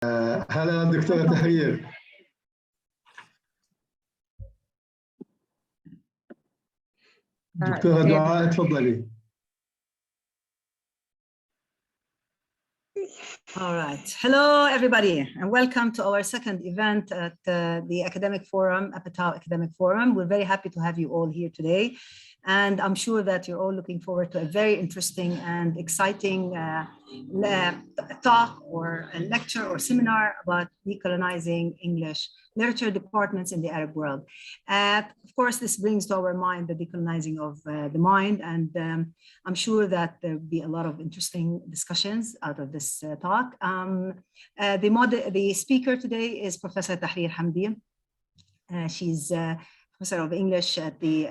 هلا دكتورة تحرير. دكتورة دعاء تفضلي. All right. Hello, everybody, and welcome to our second event at the Academic Forum, Apetau Academic Forum. We're very happy to have you all here today. And I'm sure that you're all looking forward to a very interesting and exciting talk or a lecture or seminar about decolonizing English literature departments in the Arab world. Of course, this brings to our mind the decolonizing of the mind, and I'm sure that there'll be a lot of interesting discussions out of this talk. The speaker today is Professor Tahrir Hamdi. She's Professor of English at the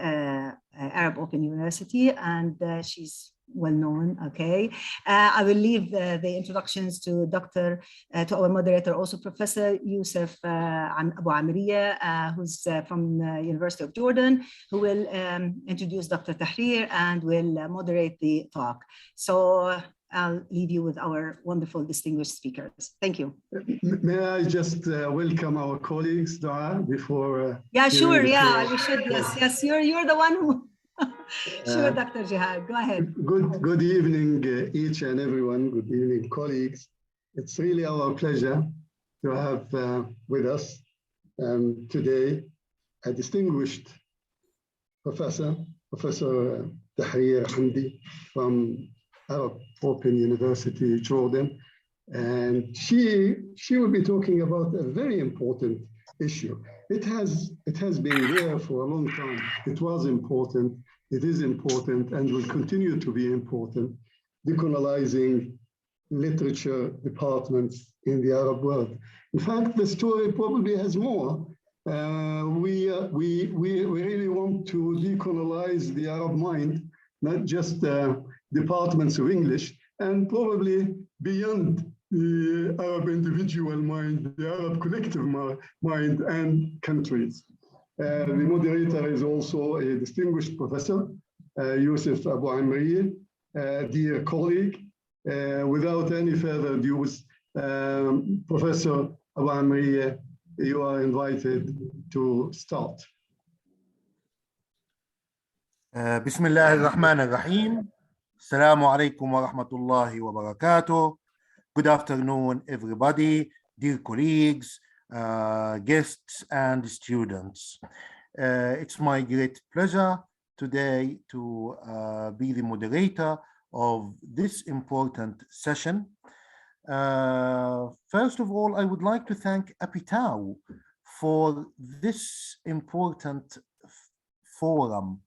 Arab Open University, and she's well known. Okay, I will leave the introductions to to our moderator, also Professor Yousef Abuamrieh, who's from the University of Jordan, who will introduce Dr. Tahrir and will moderate the talk. So I'll leave you with our wonderful distinguished speakers. Thank you. May I just welcome our colleagues, Dua, before? Yeah, sure. Yeah, we should. Yes, yes. You're the one who. Sure, Dr. Jihad. Go ahead. Good evening, each and everyone. Good evening, colleagues. It's really our pleasure to have with us today a distinguished professor, Professor Tahrir Hamdi from Arab Open University, Jordan, and she will be talking about a very important issue. It has been there for a long time. It was important, it is important, and will continue to be important, decolonizing literature departments in the Arab world. In fact, the story probably has more. We really want to decolonize the Arab mind, not just departments of English, and probably beyond the Arab individual mind, the Arab collective mind and countries. The moderator is also a distinguished professor, Yousef Abuamrieh, dear colleague. Without any further ado, Professor Abuamrieh, you are invited to start. بسم الله الرحمن الرحيم. السلام عليكم ورحمة الله وبركاته. Good afternoon, everybody, dear colleagues, guests, and students. It's my great pleasure today to be the moderator of this important session. First of all, I would like to thank Apetau for this important forum,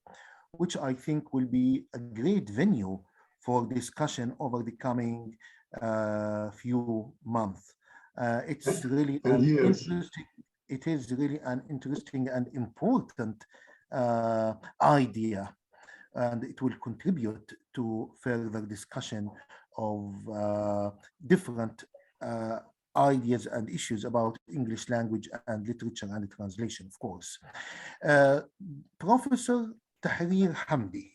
which I think will be a great venue for discussion over the coming few months. It's really an interesting. It is really an interesting and important idea, and it will contribute to further discussion of different ideas and issues about English language and literature and translation, of course. Professor Tahrir Hamdi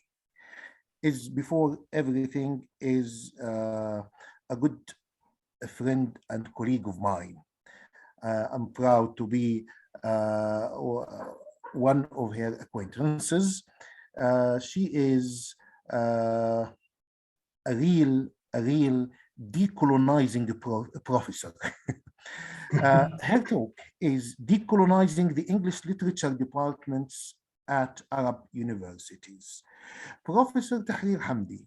is, before everything, is a good friend and colleague of mine. I'm proud to be one of her acquaintances. She is a real decolonizing professor. Her talk is Decolonizing the English Literature Departments at Arab Universities. Professor Tahrir Hamdi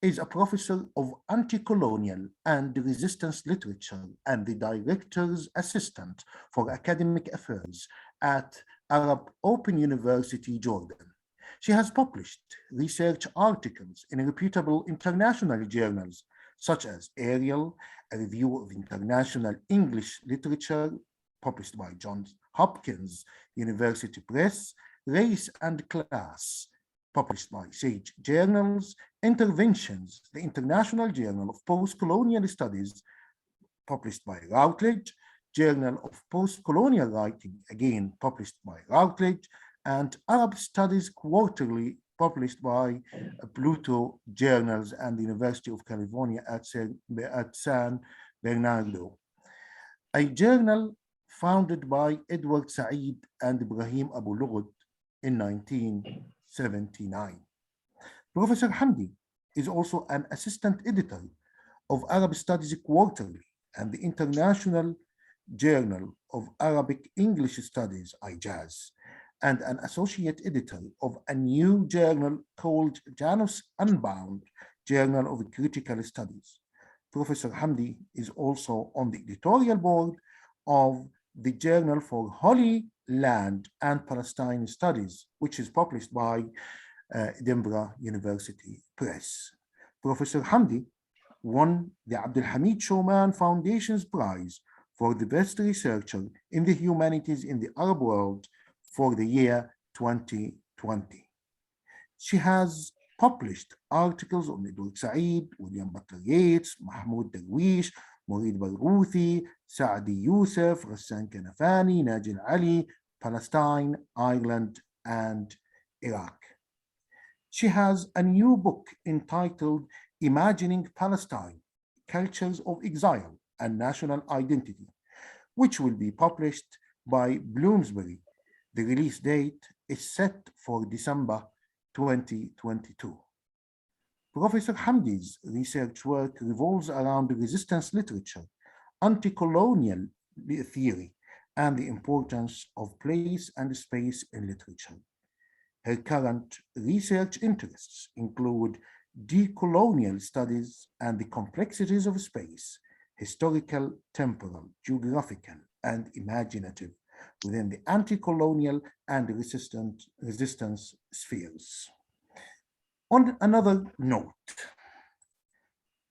is a professor of anti-colonial and resistance literature and the director's assistant for academic affairs at Arab Open University, Jordan. She has published research articles in reputable international journals such as Ariel, a review of international English literature published by Johns Hopkins University Press, Race and Class, published by Sage Journals, Interventions, the International Journal of Post-Colonial Studies, published by Routledge, Journal of Post-Colonial Writing, again published by Routledge, and Arab Studies Quarterly, published by Pluto Journals and the University of California at San Bernardino. a journal founded by Edward Said and Ibrahim Abuamrieh in 1979. Professor Hamdi is also an assistant editor of Arab Studies Quarterly and the International Journal of Arabic English Studies, IJAZ, and an associate editor of a new journal called Janus Unbound, Journal of Critical Studies. Professor Hamdi is also on the editorial board of the Journal for Holy Land and Palestine Studies, which is published by Edinburgh University Press. Professor Hamdi won the Abdul Hamid Shoman Foundation's Prize for the best researcher in the humanities in the Arab world for the year 2020. She has published articles on Edward Said, William Butler Yeats, Mahmoud Darwish, Mourid Barghouthi, Saadi Yousef, Ghassan Kanafani, Najil Ali, Palestine, Ireland, and Iraq. She has a new book entitled Imagining Palestine, Cultures of Exile and National Identity, which will be published by Bloomsbury. The release date is set for December 2022. Professor Hamdi's research work revolves around resistance literature, anti-colonial theory, and the importance of place and space in literature. Her current research interests include decolonial studies and the complexities of space, historical, temporal, geographical, and imaginative within the anti-colonial and resistance spheres. On another note,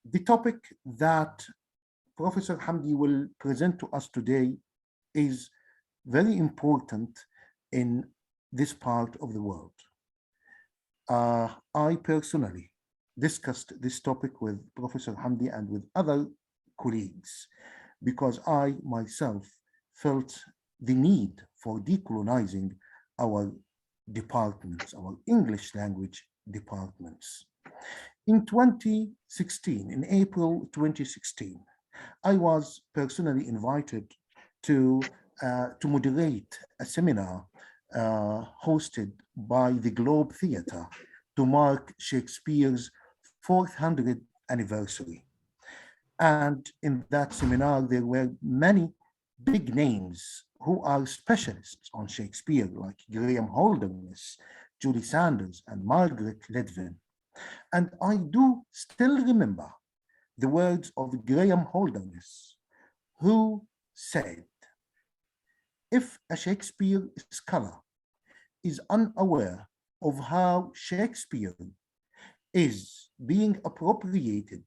the topic that Professor Hamdi will present to us today is very important in this part of the world. I personally discussed this topic with Professor Hamdi and with other colleagues because I myself felt the need for decolonizing our departments, our English language departments. In 2016, in April 2016, I was personally invited to moderate a seminar hosted by the Globe Theatre to mark Shakespeare's 400th anniversary. And in that seminar, there were many big names who are specialists on Shakespeare, like Graham Holderness, Julie Sanders, and Margaret Ledvin. And I do still remember the words of Graham Holderness, who said, "If a Shakespeare scholar is unaware of how Shakespeare is being appropriated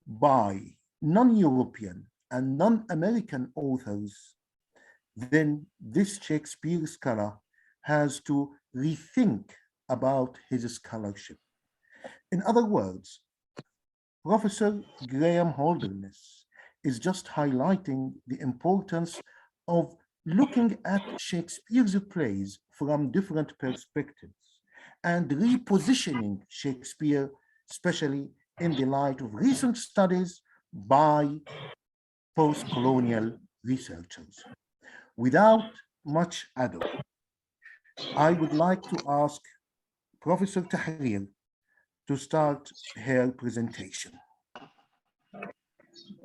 by non-European and non-American authors, then this Shakespeare scholar has to rethink about his scholarship." In other words, Professor Graham Holderness is just highlighting the importance of looking at Shakespeare's plays from different perspectives and repositioning Shakespeare, especially in the light of recent studies by post-colonial researchers. Without much ado, I would like to ask Professor Tahrir to start her presentation.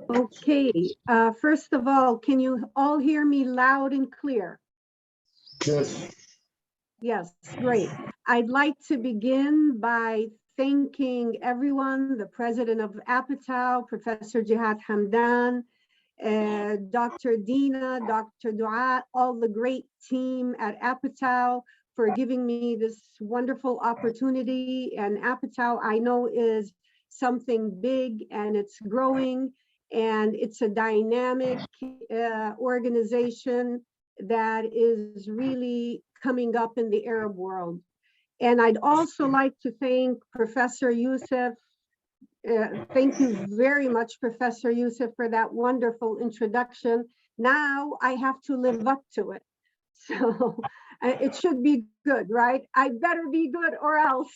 Okay, first of all, can you all hear me loud and clear? Yes. Yes, great. I'd like to begin by thanking everyone, the president of Apetau, Professor Jihad Hamdan, Dr. Dina, Dr. Dua, all the great team at Apetau for giving me this wonderful opportunity. And Apetau, I know, is something big and it's growing, and it's a dynamic organization that is really coming up in the Arab world. And I'd also like to thank Professor Yousef. Thank you very much, Professor Yousef, for that wonderful introduction. Now I have to live up to it. So it should be good, right? I better be good or else.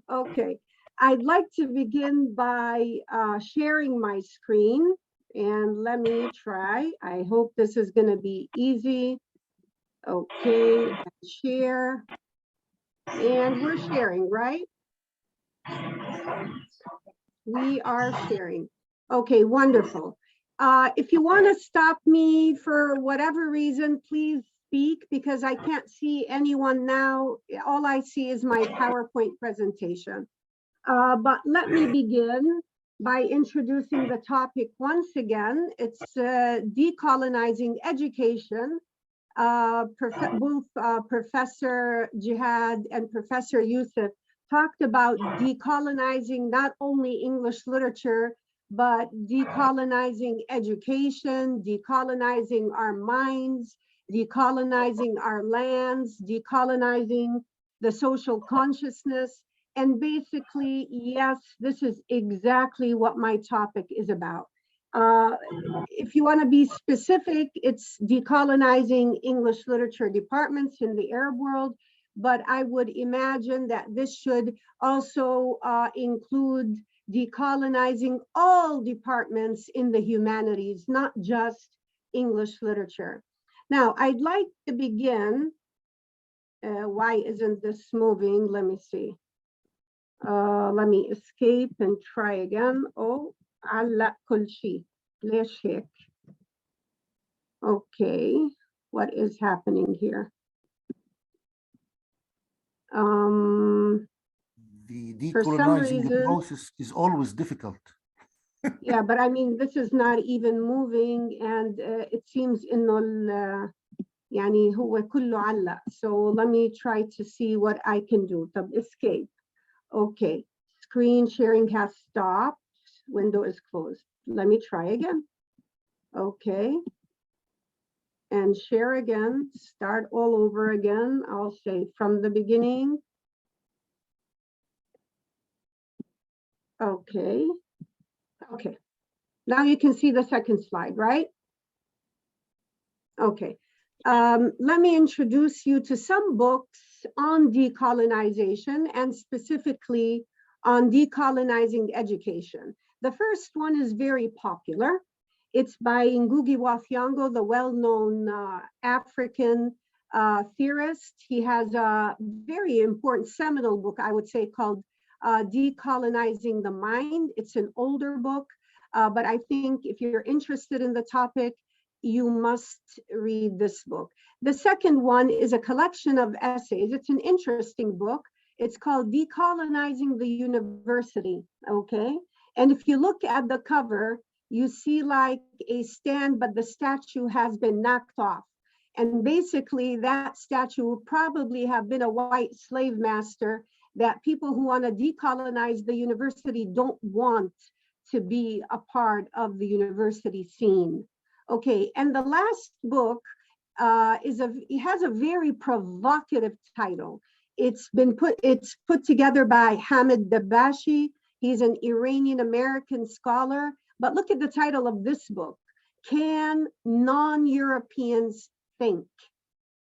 Okay, I'd like to begin by sharing my screen. And let me try. I hope this is going to be easy. Okay, and share. And we're sharing, right? We are sharing. Okay, wonderful. If you want to stop me for whatever reason, please speak, because I can't see anyone now. All I see is my PowerPoint presentation. But let me begin by introducing the topic once again. It's decolonizing education. Both Professor Jihad and Professor Yousef talked about decolonizing not only English literature, but decolonizing education, decolonizing our minds, decolonizing our lands, decolonizing the social consciousness. And basically, yes, this is exactly what my topic is about. If you want to be specific, it's decolonizing English literature departments in the Arab world, but I would imagine that this should also include decolonizing all departments in the humanities, not just English literature. Now, I'd like to begin. Why isn't this moving? Let me see. Let me escape and try again. Oh, علق كل شيء. ليش هيك? Okay, what is happening here? The decolonizing process is always difficult. Yeah, but I mean, this is not even moving, and it seems إنه يعني هو كله علق. So let me try to see what I can do. طب escape. Okay, screen sharing has stopped. Window is closed. Let me try again. Okay. And share again, start all over again. I'll say from the beginning. Okay. Okay. Now you can see the second slide, right? Okay. Let me introduce you to some books on decolonization and specifically on decolonizing education. The first one is very popular. It's by Ngugi wa Thiong'o, the well-known African theorist. He has a very important seminal book, I would say, called Decolonizing the Mind. It's an older book, but I think if you're interested in the topic, you must read this book. The second one is a collection of essays. It's an interesting book. It's called Decolonizing the University, okay? And if you look at the cover, you see like a stand, but the statue has been knocked off. And basically that statue would probably have been a white slave master that people who want to decolonize the university don't want to be a part of the university scene. Okay, and the last book it has a very provocative title. It's put together by Hamid Dabashi. He's an Iranian American scholar. But look at the title of this book, Can Non-Europeans Think?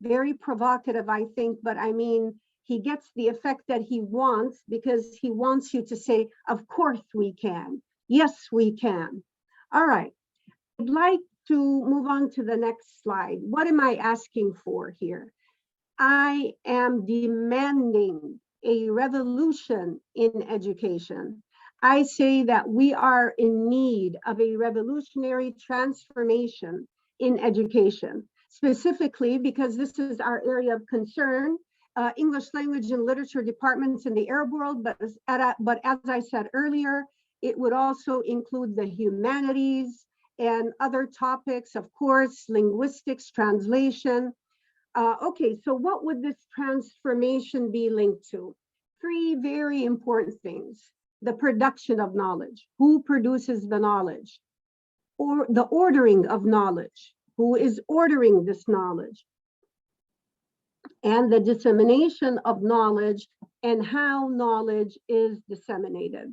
Very provocative, I think, but I mean, he gets the effect that he wants because he wants you to say, of course we can. Yes, we can. All right, I'd like to move on to the next slide. What am I asking for here? I am demanding a revolution in education. I say that we are in need of a revolutionary transformation in education, specifically because this is our area of concern, English language and literature departments in the Arab world, but as I said earlier, it would also include the humanities and other topics, of course, linguistics, translation. Okay, so what would this transformation be linked to? Three very important things. The production of knowledge. Who produces the knowledge? Or the ordering of knowledge. Who is ordering this knowledge? And the dissemination of knowledge and how knowledge is disseminated.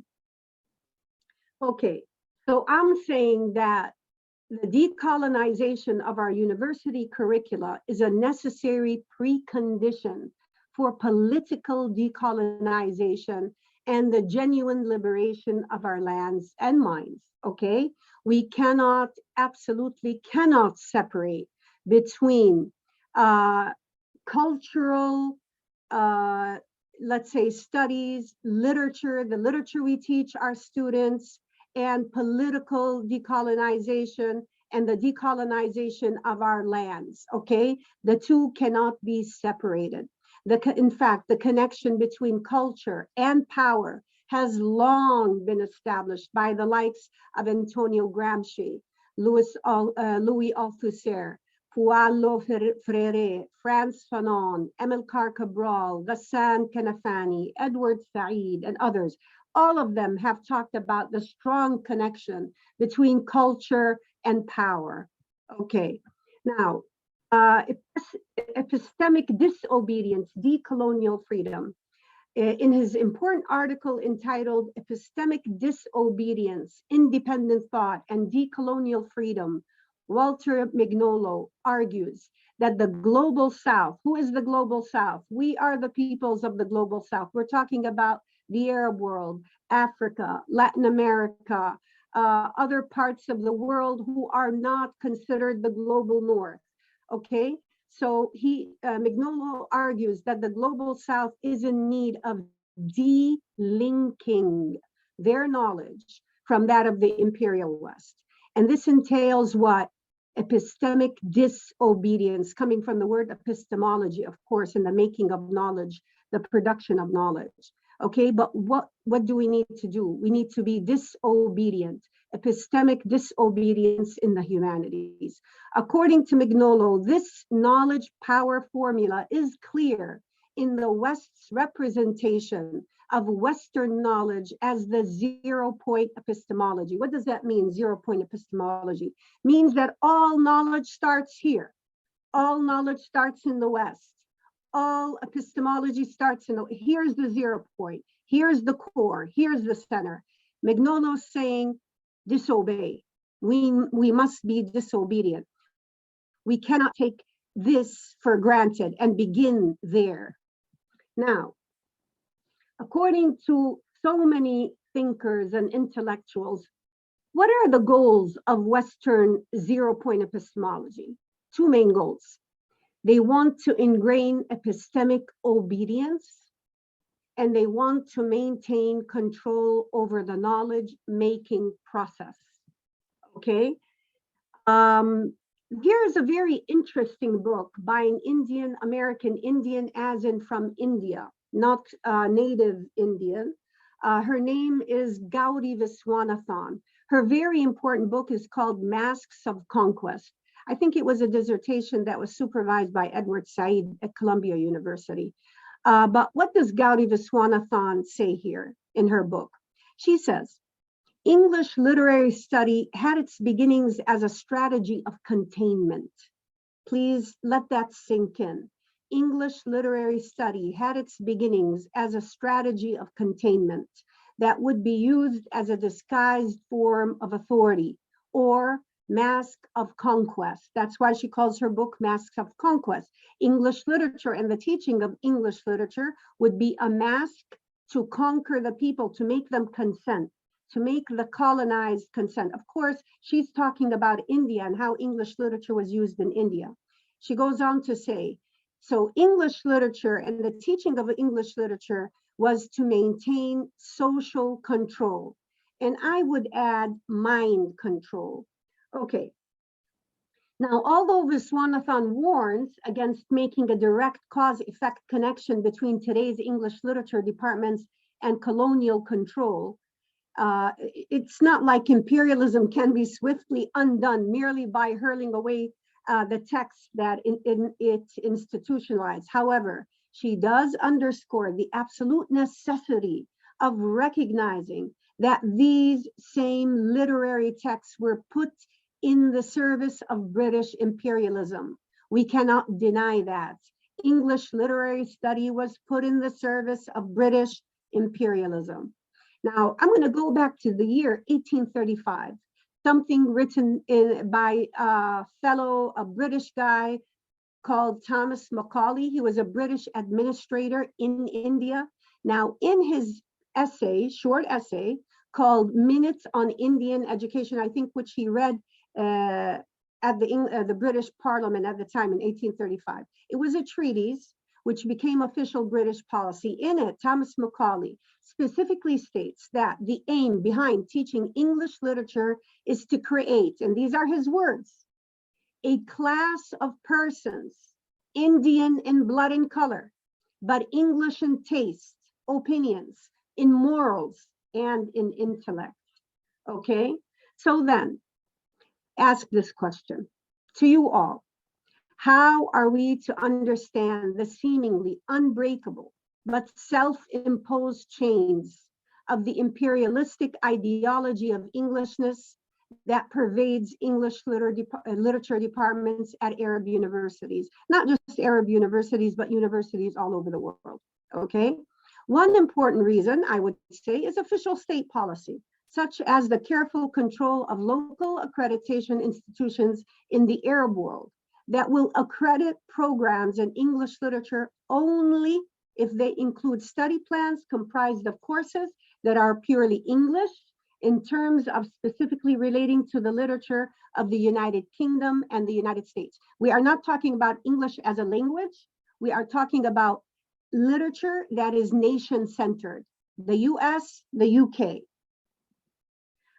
Okay, so I'm saying that the decolonization of our university curricula is a necessary precondition for political decolonization and the genuine liberation of our lands and minds, okay? We cannot, absolutely cannot separate between cultural, let's say, studies, literature, the literature we teach our students, and political decolonization and the decolonization of our lands, okay? The two cannot be separated. In fact, the connection between culture and power has long been established by the likes of Antonio Gramsci, Louis Althusser, Paulo Freire, Frantz Fanon, Amilcar Cabral, Ghassan Kanafani, Edward Said, and others. All of them have talked about the strong connection between culture and power. Okay, now, epistemic disobedience, decolonial freedom. In his important article entitled Epistemic Disobedience, Independent Thought, and Decolonial Freedom, Walter Mignolo argues that the global South, who is the global South? We are the peoples of the global South. We're talking about the Arab world, Africa, Latin America, other parts of the world who are not considered the global North, okay? So Mignolo argues that the global South is in need of delinking their knowledge from that of the imperial West. And this entails what? Epistemic disobedience, coming from the word epistemology, of course, in the making of knowledge, the production of knowledge. Okay, but what do we need to do? We need to be disobedient, epistemic disobedience in the humanities. According to Mignolo, this knowledge power formula is clear in the West's representation of Western knowledge as the 0-point epistemology. What does that mean, 0-point epistemology? Means that all knowledge starts here. All knowledge starts in the West. All epistemology starts in here's the 0 point, here's the core, here's the center. Mignolo's saying, disobey. We must be disobedient. We cannot take this for granted and begin there. Now, according to so many thinkers and intellectuals, what are the goals of Western 0-point epistemology? Two main goals. They want to ingrain epistemic obedience, and they want to maintain control over the knowledge-making process, okay? Here's a very interesting book by an American Indian, as in from India, not native Indian. Her name is Gauri Viswanathan. Her very important book is called Masks of Conquest. I think it was a dissertation that was supervised by Edward Said at Columbia University. But what does Gauri Viswanathan say here in her book? She says, English literary study had its beginnings as a strategy of containment. Please let that sink in. English literary study had its beginnings as a strategy of containment that would be used as a disguised form of authority or mask of conquest. That's why she calls her book Masks of Conquest. English literature and the teaching of English literature would be a mask to conquer the people, to make them consent, to make the colonized consent. Of course, she's talking about India and how English literature was used in India. She goes on to say, so English literature and the teaching of English literature was to maintain social control. And I would add mind control. Okay. Now, although Viswanathan warns against making a direct cause-effect connection between today's English literature departments and colonial control, it's not like imperialism can be swiftly undone merely by hurling away the text that it institutionalized. However, she does underscore the absolute necessity of recognizing that these same literary texts were put in the service of British imperialism. We cannot deny that. English literary study was put in the service of British imperialism. Now, I'm going to go back to the year 1835, something written by a British guy called Thomas Macaulay. He was a British administrator in India. Now, in his essay, short essay, called Minutes on Indian Education, I think, which he read at the British Parliament at the time in 1835. It was a treatise which became official British policy. In it, Thomas Macaulay specifically states that the aim behind teaching English literature is to create, and these are his words, a class of persons, Indian in blood and color, but English in taste, opinions, in morals, and in intellect. Okay, so then ask this question to you all. How are we to understand the seemingly unbreakable but self-imposed chains of the imperialistic ideology of Englishness that pervades English literature departments at Arab universities? Not just Arab universities, but universities all over the world, okay? One important reason, I would say, is official state policy, such as the careful control of local accreditation institutions in the Arab world that will accredit programs in English literature only if they include study plans comprised of courses that are purely English in terms of specifically relating to the literature of the United Kingdom and the United States. We are not talking about English as a language. We are talking about literature that is nation-centered, the US, the UK.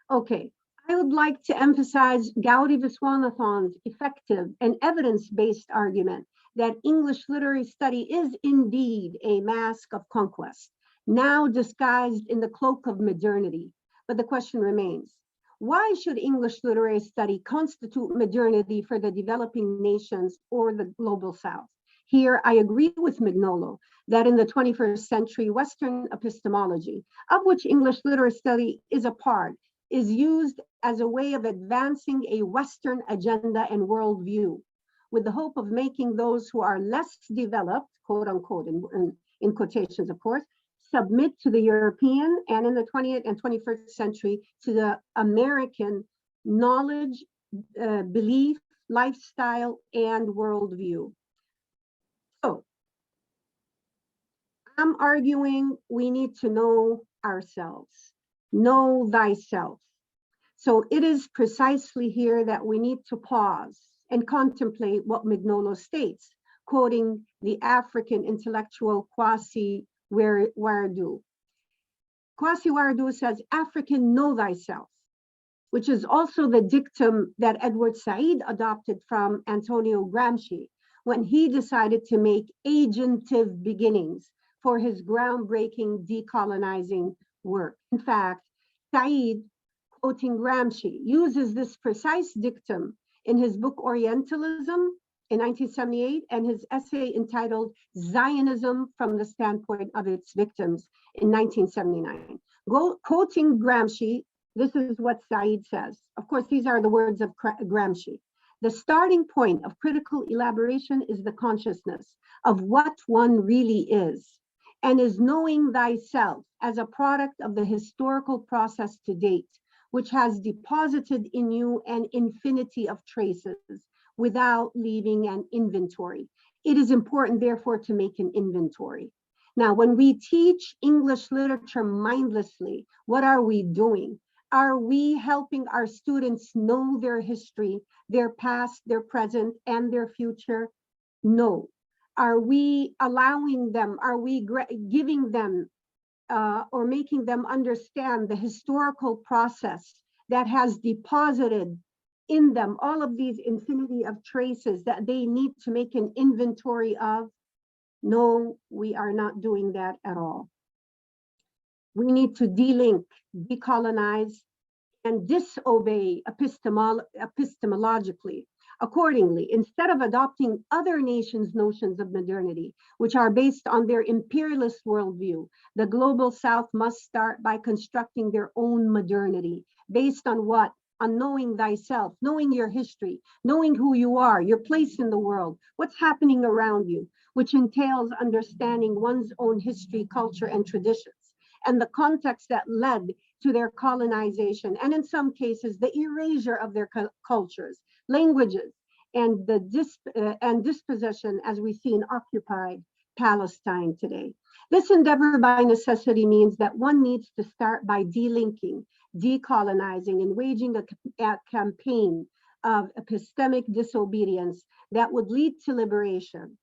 Okay, I would like to emphasize Gowdy Viswanathan's effective and evidence-based argument that English literary study is indeed a mask of conquest, now disguised in the cloak of modernity. But the question remains, why should English literary study constitute modernity for the developing nations or the global South? Here, I agree with Mignolo that in the 21st century, Western epistemology, of which English literary study is a part, is used as a way of advancing a Western agenda and worldview, with the hope of making those who are less developed, quote unquote, in quotations, of course, submit to the European, and in the 20th and 21st century, to the American knowledge, belief, lifestyle, and worldview. So, I'm arguing we need to know ourselves. Know thyself. So it is precisely here that we need to pause and contemplate what Mignolo states, quoting the African intellectual Kwasi Wiredu. Kwasi Wiredu says, African, know thyself, which is also the dictum that Edward Said adopted from Antonio Gramsci when he decided to make agentive beginnings for his groundbreaking decolonizing work. In fact, Said, quoting Gramsci, uses this precise dictum in his book Orientalism in 1978 and his essay entitled Zionism from the Standpoint of Its Victims in 1979. Quoting Gramsci, this is what Said says. Of course, these are the words of Gramsci. The starting point of critical elaboration is the consciousness of what one really is, and is knowing thyself as a product of the historical process to date, which has deposited in you an infinity of traces without leaving an inventory. It is important, therefore, to make an inventory. Now, when we teach English literature mindlessly, what are we doing? Are we helping our students know their history, their past, their present, and their future? No. Are we allowing them, are we giving them or making them understand the historical process that has deposited in them all of these infinity of traces that they need to make an inventory of? No, we are not doing that at all. We need to delink, decolonize, and disobey epistemologically. Accordingly, instead of adopting other nations' notions of modernity, which are based on their imperialist worldview, the global South must start by constructing their own modernity, based on what? On knowing thyself, knowing your history, knowing who you are, your place in the world, what's happening around you, which entails understanding one's own history, culture, and traditions, and the context that led to their colonization, and in some cases, the erasure of their cultures, languages, and the dispossession, as we see in occupied Palestine today. This endeavor by necessity means that one needs to start by delinking, decolonizing, and waging a campaign of epistemic disobedience that would lead to liberation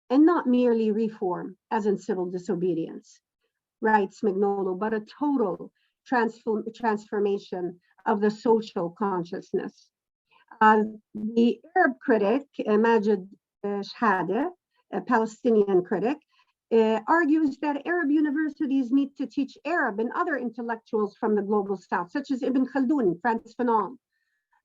and not merely reform, as in civil disobedience, writes Mignolo, but a total transformation of the social consciousness. The Arab critic, Majid Shahade, a Palestinian critic, argues that Arab universities need to teach Arab and other intellectuals from the global south, such as Ibn Khaldun, Frantz Fanon.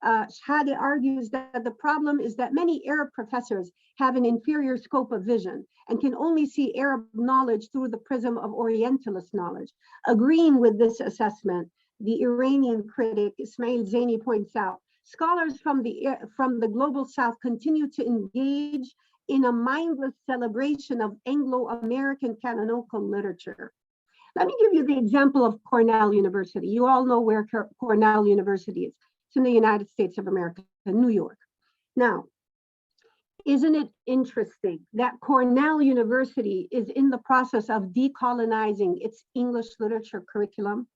Shahade argues that the problem is that many Arab professors have an inferior scope of vision and can only see Arab knowledge through the prism of Orientalist knowledge. Agreeing with this assessment, the Iranian critic Ismail Zaini points out, scholars from the global south continue to engage in a mindless celebration of Anglo-American canonical literature. Let me give you the example of Cornell University. You all know where Cornell University is. It's in the United States of America, in New York. Now, isn't it interesting that Cornell University is in the process of decolonizing its English literature curriculum?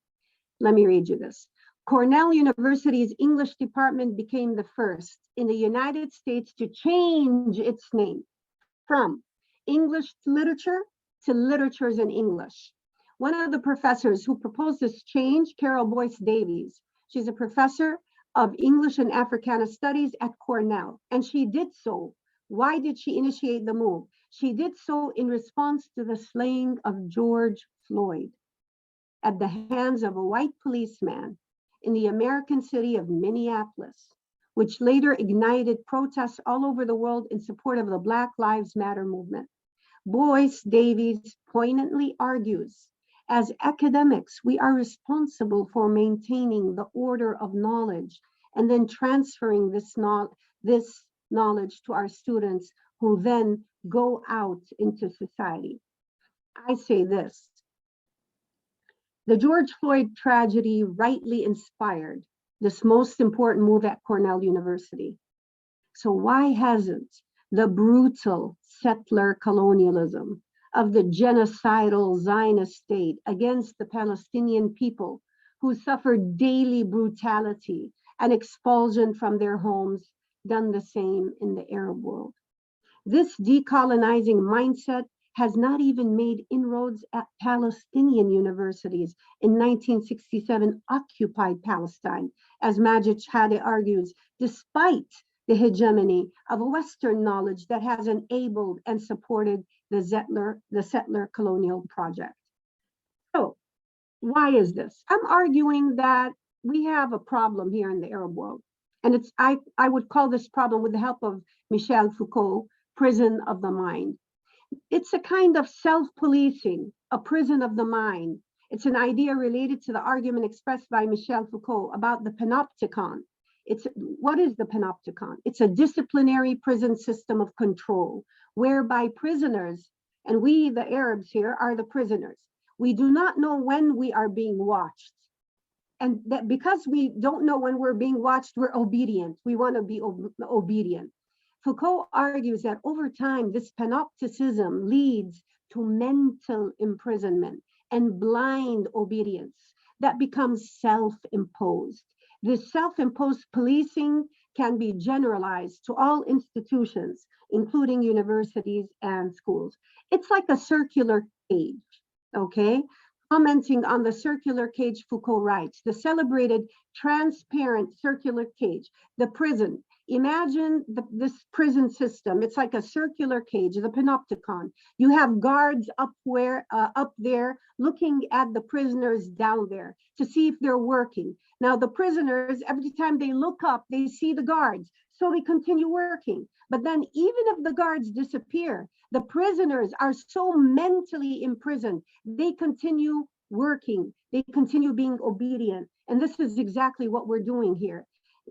Let me read you this. Cornell University's English department became the first in the United States to change its name from English literature to literatures in English. One of the professors who proposed this change, Carol Boyce Davies, she's a professor of English and Africana Studies at Cornell, and she did so. Why did she initiate the move? She did so in response to the slaying of George Floyd at the hands of a white policeman in the American city of Minneapolis, which later ignited protests all over the world in support of the Black Lives Matter movement. Boyce Davies poignantly argues, as academics, we are responsible for maintaining the order of knowledge and then transferring this knowledge to our students who then go out into society. I say this, the George Floyd tragedy rightly inspired this most important move at Cornell University. So why hasn't the brutal settler colonialism of the genocidal Zionist state against the Palestinian people who suffered daily brutality and expulsion from their homes done the same in the Arab world? This decolonizing mindset has not even made inroads at Palestinian universities in 1967 occupied Palestine, as Majid Shahade argues, despite the hegemony of Western knowledge that has enabled and supported the settler colonial project. So why is this? I'm arguing that we have a problem here in the Arab world. And I would call this problem, with the help of Michel Foucault, prison of the mind. It's a kind of self-policing, a prison of the mind. It's an idea related to the argument expressed by Michel Foucault about the panopticon. What is the panopticon? It's a disciplinary prison system of control, whereby prisoners, and we, the Arabs here, are the prisoners. We do not know when we are being watched. And that because we don't know when we're being watched, we're obedient. We want to be obedient. Foucault argues that over time, this panopticism leads to mental imprisonment and blind obedience that becomes self-imposed. This self-imposed policing can be generalized to all institutions, including universities and schools. It's like a circular cage, okay? Commenting on the circular cage, Foucault writes, the celebrated transparent circular cage, the prison. Imagine this prison system. It's like a circular cage, the panopticon. You have guards up there looking at the prisoners down there to see if they're working. Now the prisoners, every time they look up, they see the guards, so they continue working. But then even if the guards disappear, the prisoners are so mentally imprisoned, they continue working, they continue being obedient. And this is exactly what we're doing here.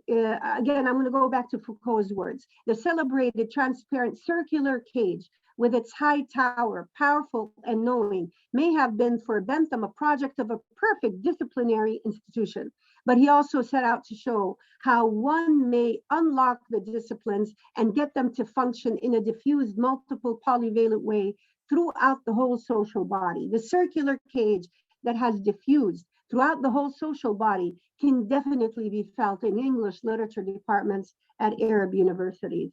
Again, I'm going to go back to Foucault's words. The celebrated transparent circular cage with its high tower, powerful and knowing, may have been for Bentham a project of a perfect disciplinary institution. But he also set out to show how one may unlock the disciplines and get them to function in a diffused, multiple, polyvalent way throughout the whole social body. The circular cage that has diffused throughout the whole social body can definitely be felt in English literature departments at Arab universities.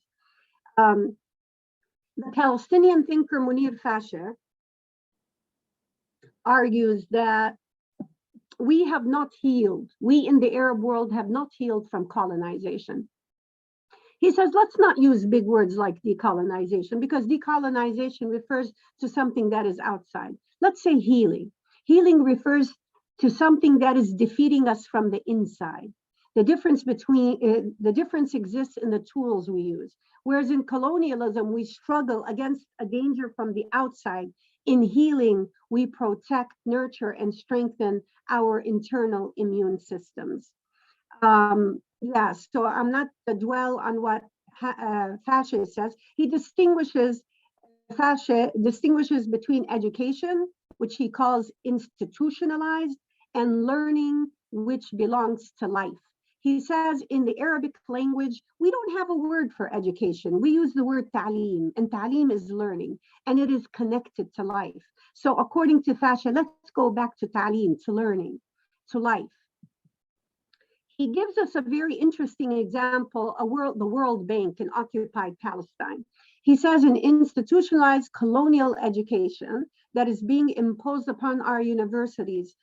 The Palestinian thinker Munir Fasher argues that we have not healed, we in the Arab world have not healed from colonization. He says, let's not use big words like decolonization, because decolonization refers to something that is outside. Let's say healing. Healing refers to something that is defeating us from the inside. The difference exists in the tools we use. Whereas in colonialism, we struggle against a danger from the outside. In healing, we protect, nurture, and strengthen our internal immune systems. Yes, so I'm not to dwell on what Fasher says. He distinguishes between education, which he calls institutionalized, and learning, which belongs to life. He says in the Arabic language, we don't have a word for education. We use the word ta'lim, and ta'lim is learning, and it is connected to life. So according to Fasher, let's go back to ta'lim, to learning, to life. He gives us a very interesting example, the World Bank in occupied Palestine. He says an institutionalized colonial education that is being imposed upon our universities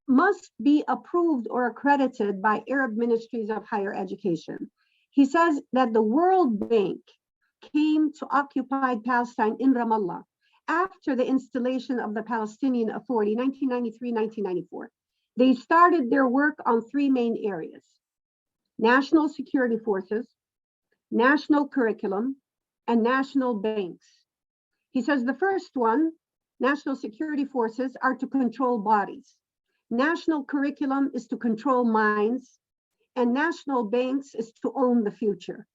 must be approved or accredited by Arab ministries of higher education. He says that the World Bank came to occupied Palestine in Ramallah after the installation of the Palestinian Authority, 1993-1994. They started their work on three main areas: national security forces, national curriculum, and national banks. He says the first one, national security forces, are to control bodies. National curriculum is to control minds, and national banks is to own the future.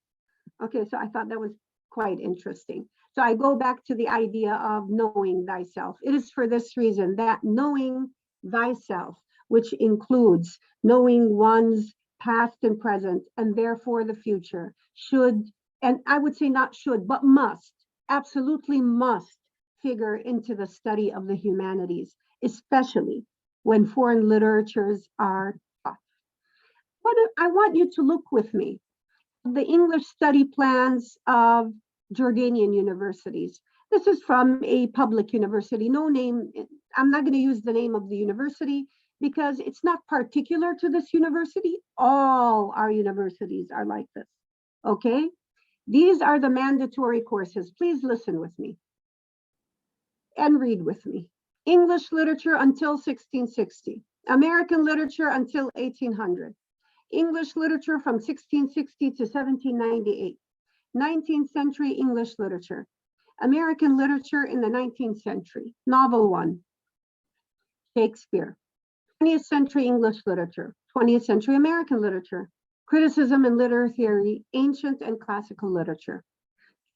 Okay, so I thought that was quite interesting. So I go back to the idea of knowing thyself. It is for this reason that knowing thyself, which includes knowing one's past and present, and therefore the future, should, and I would say not should, but must, absolutely must figure into the study of the humanities, especially when foreign literatures are taught. I want you to look with me at the English study plans of Jordanian universities. This is from a public university, no name. I'm not going to use the name of the university because it's not particular to this university. All our universities are like this, okay? These are the mandatory courses. Please listen with me and read with me. English literature until 1660, American literature until 1800, English literature from 1660 to 1798, 19th century English literature, American literature in the 19th century, novel one, Shakespeare, 20th century English literature, 20th century American literature, criticism and literary theory, ancient and classical literature.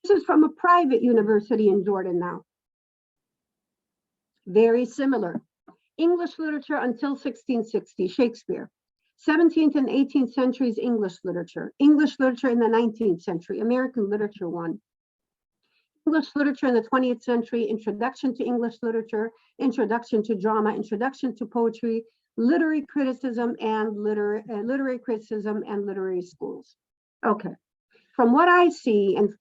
This is from a private university in Jordan now. Very similar. English literature until 1660, Shakespeare. 17th and 18th centuries English literature. English literature in the 19th century, American literature one. English literature in the 20th century, introduction to English literature, introduction to drama, introduction to poetry, literary criticism and literary schools. Okay. From what I see and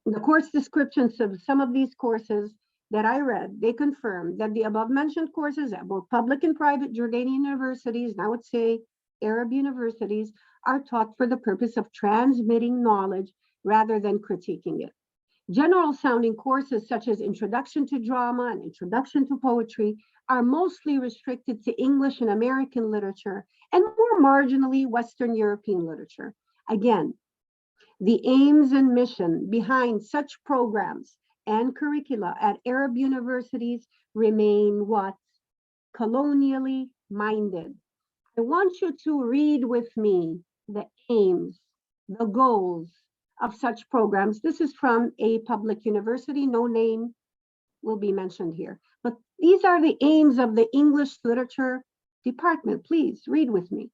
the course descriptions of some of these courses that I read, they confirm that the above mentioned courses at both public and private Jordanian universities, and I would say Arab universities, are taught for the purpose of transmitting knowledge rather than critiquing it. General sounding courses such as Introduction to Drama and Introduction to Poetry are mostly restricted to English and American literature and more marginally Western European literature. Again, the aims and mission behind such programs and curricula at Arab universities remain what? Colonially minded. I want you to read with me the aims, the goals of such programs. This is from a public university, no name will be mentioned here. But these are the aims of the English literature department. Please read with me.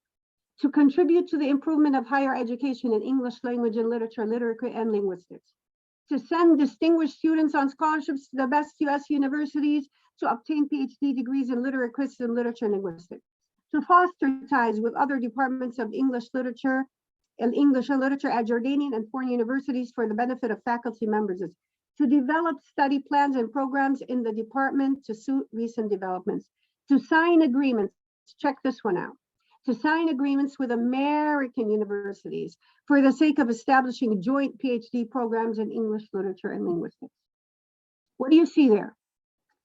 To contribute to the improvement of higher education in English language and literature, literature and linguistics. to send distinguished students on scholarships to the best US universities to obtain PhD degrees in literary criticism, literature, and linguistics, to foster ties with other departments of English literature and literature at Jordanian and foreign universities for the benefit of faculty members, to develop study plans and programs in the department to suit recent developments, to sign agreements, check this one out, to sign agreements with American universities for the sake of establishing joint PhD programs in English literature and linguistics. What do you see there?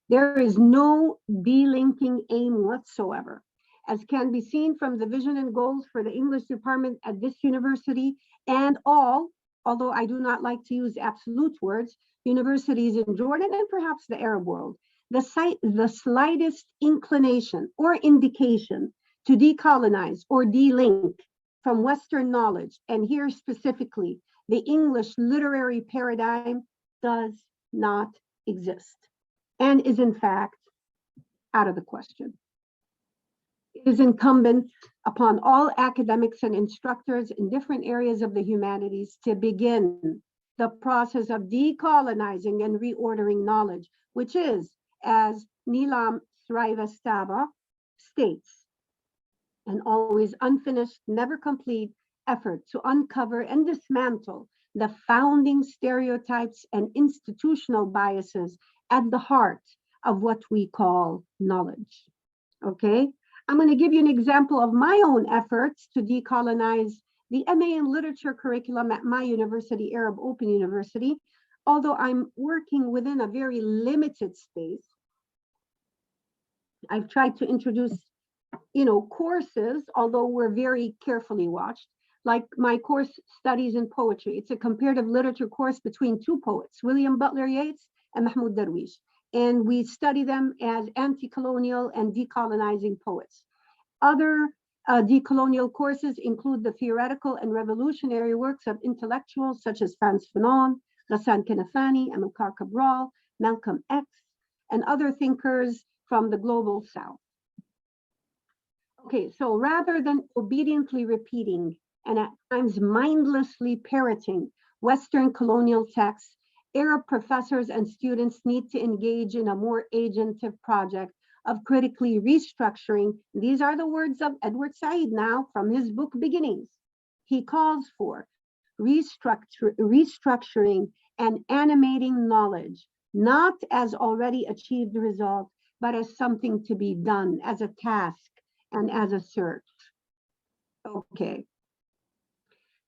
There is no delinking aim whatsoever, as can be seen from the vision and goals for the English department at this university and all, although I do not like to use absolute words, universities in Jordan and perhaps the Arab world. The slightest inclination or indication to decolonize or delink from Western knowledge, and here specifically, the English literary paradigm does not exist and is in fact out of the question. It is incumbent upon all academics and instructors in different areas of the humanities to begin the process of decolonizing and reordering knowledge, which is, as Nilam Srivastava states, an always unfinished, never complete effort to uncover and dismantle the founding stereotypes and institutional biases at the heart of what we call knowledge. Okay, I'm going to give you an example of my own efforts to decolonize the MA in Literature curriculum at my university, Arab Open University. Although I'm working within a very limited space, I've tried to introduce, courses, although we're very carefully watched, like my course Studies in Poetry. It's a comparative literature course between two poets, William Butler Yeats and Mahmoud Darwish. And we study them as anti-colonial and decolonizing poets. Other decolonial courses include the theoretical and revolutionary works of intellectuals such as Frantz Fanon, Ghassan Kanafani, Amilcar Cabral, Malcolm X, and other thinkers from the global South. Okay, so rather than obediently repeating and at times mindlessly parroting Western colonial texts, Arab professors and students need to engage in a more agentive project of critically restructuring. These are the words of Edward Said now from his book Beginnings. He calls for restructuring and animating knowledge, not as already achieved result, but as something to be done, as a task and as a search. Okay.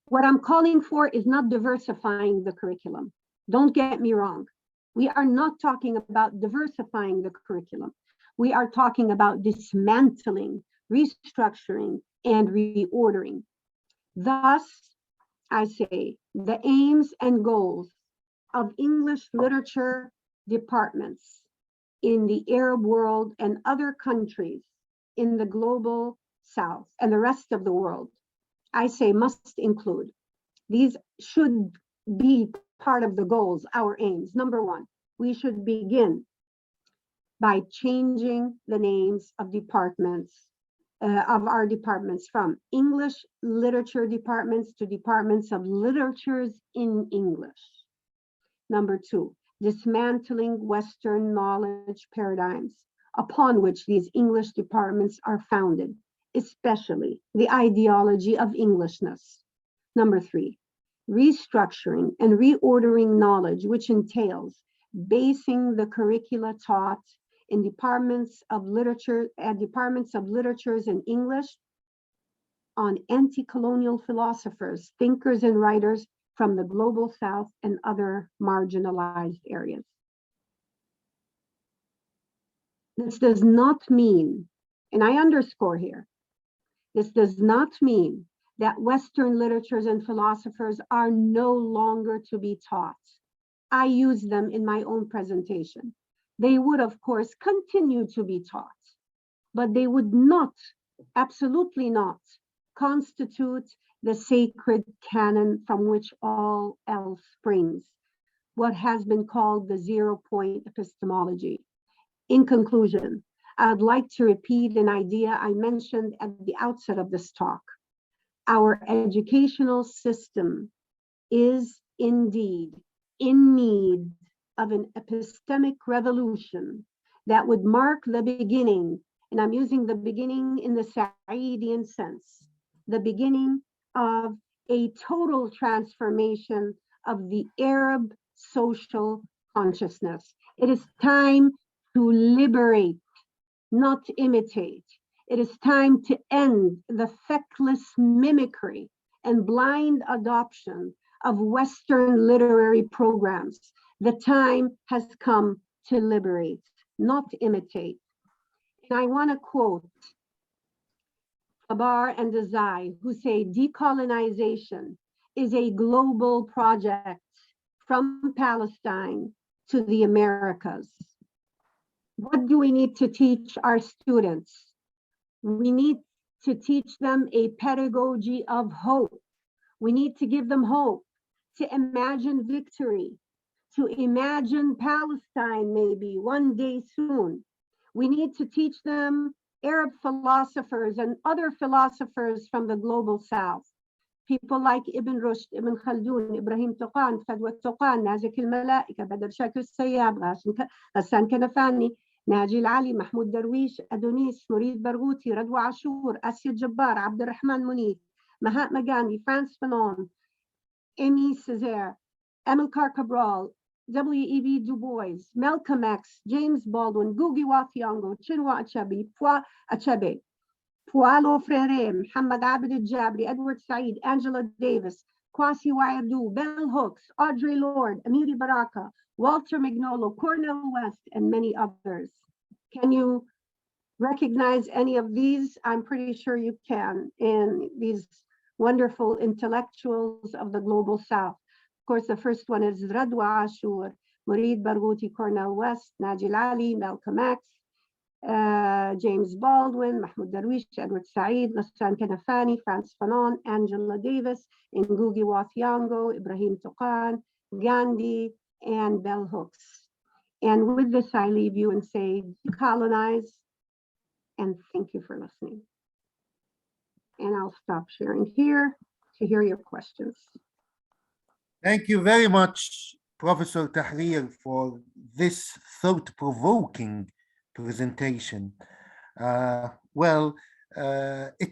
What I'm calling for is not diversifying the curriculum. Don't get me wrong. We are not talking about diversifying the curriculum. We are talking about dismantling, restructuring, and reordering. Thus, I say the aims and goals of English literature departments in the Arab world and other countries in the global South and the rest of the world, I say must include. These should be part of the goals, our aims. Number one, we should begin by changing the names of departments, of our departments from English literature departments to departments of literatures in English. Number two, dismantling Western knowledge paradigms upon which these English departments are founded, especially the ideology of Englishness. Number three, restructuring and reordering knowledge, which entails basing the curricula taught in departments of literatures in English on anti-colonial philosophers, thinkers, and writers from the global South and other marginalized areas. This does not mean, and I underscore here, this does not mean that Western literatures and philosophers are no longer to be taught. I use them in my own presentation. They would, of course, continue to be taught, but they would not, absolutely not, constitute the sacred canon from which all else springs, what has been called the zero-point epistemology. In conclusion, I'd like to repeat an idea I mentioned at the outset of this talk. Our educational system is indeed in need of an epistemic revolution that would mark the beginning, and I'm using the beginning in the Sa'idian sense, the beginning of a total transformation of the Arab social consciousness. It is time to liberate, not imitate. It is time to end the feckless mimicry and blind adoption of Western literary programs. The time has come to liberate, not imitate. And I want to quote Abar and Desai, who say decolonization is a global project from Palestine to the Americas. What do we need to teach our students? We need to teach them a pedagogy of hope. We need to give them hope, to imagine victory, to imagine Palestine maybe one day soon. We need to teach them Arab philosophers and other philosophers from the global South. People like Ibn Rushd, Ibn Khaldun, Ibrahim Tuqan, Fadwa Tuqan, Nazik al-Malaika, Badr Shakir Sayyab, Ghassan Kanafani, Naji Ali, Mahmoud Darwish, Adonis, Murid Barghouti, Radwa Ashur, Asya Jabbar, Abdurrahman Munif, Mahatma Gandhi, Frantz Fanon, Aimé Césaire, Amilcar Cabral, W.E.B. Du Bois, Malcolm X, James Baldwin, Ngugi wa Thiong'o, Chinua Achebe, Paulo Freire, Muhammad Abid al-Jabri, Edward Said, Angela Davis, Kwasi Wiredu, Bell Hooks, Audre Lorde, Amiri Baraka, Walter Mignolo, Cornel West, and many others. Can you recognize any of these? I'm pretty sure you can, in these wonderful intellectuals of the global South. Of course, the first one is Radwa Ashur, Murid Barghouti, Cornel West, Najil Ali, Malcolm X, James Baldwin, Mahmoud Darwish, Edward Said, Ghassan Kanafani, Frantz Fanon, Angela Davis, Ngugi wa Thiong'o, Ibrahim Tuqan, Gandhi, and Bell Hooks. And with this, I leave you and say, decolonize, and thank you for listening. And I'll stop sharing here to hear your questions. Thank you very much, Professor Tahrir, for this thought-provoking presentation. It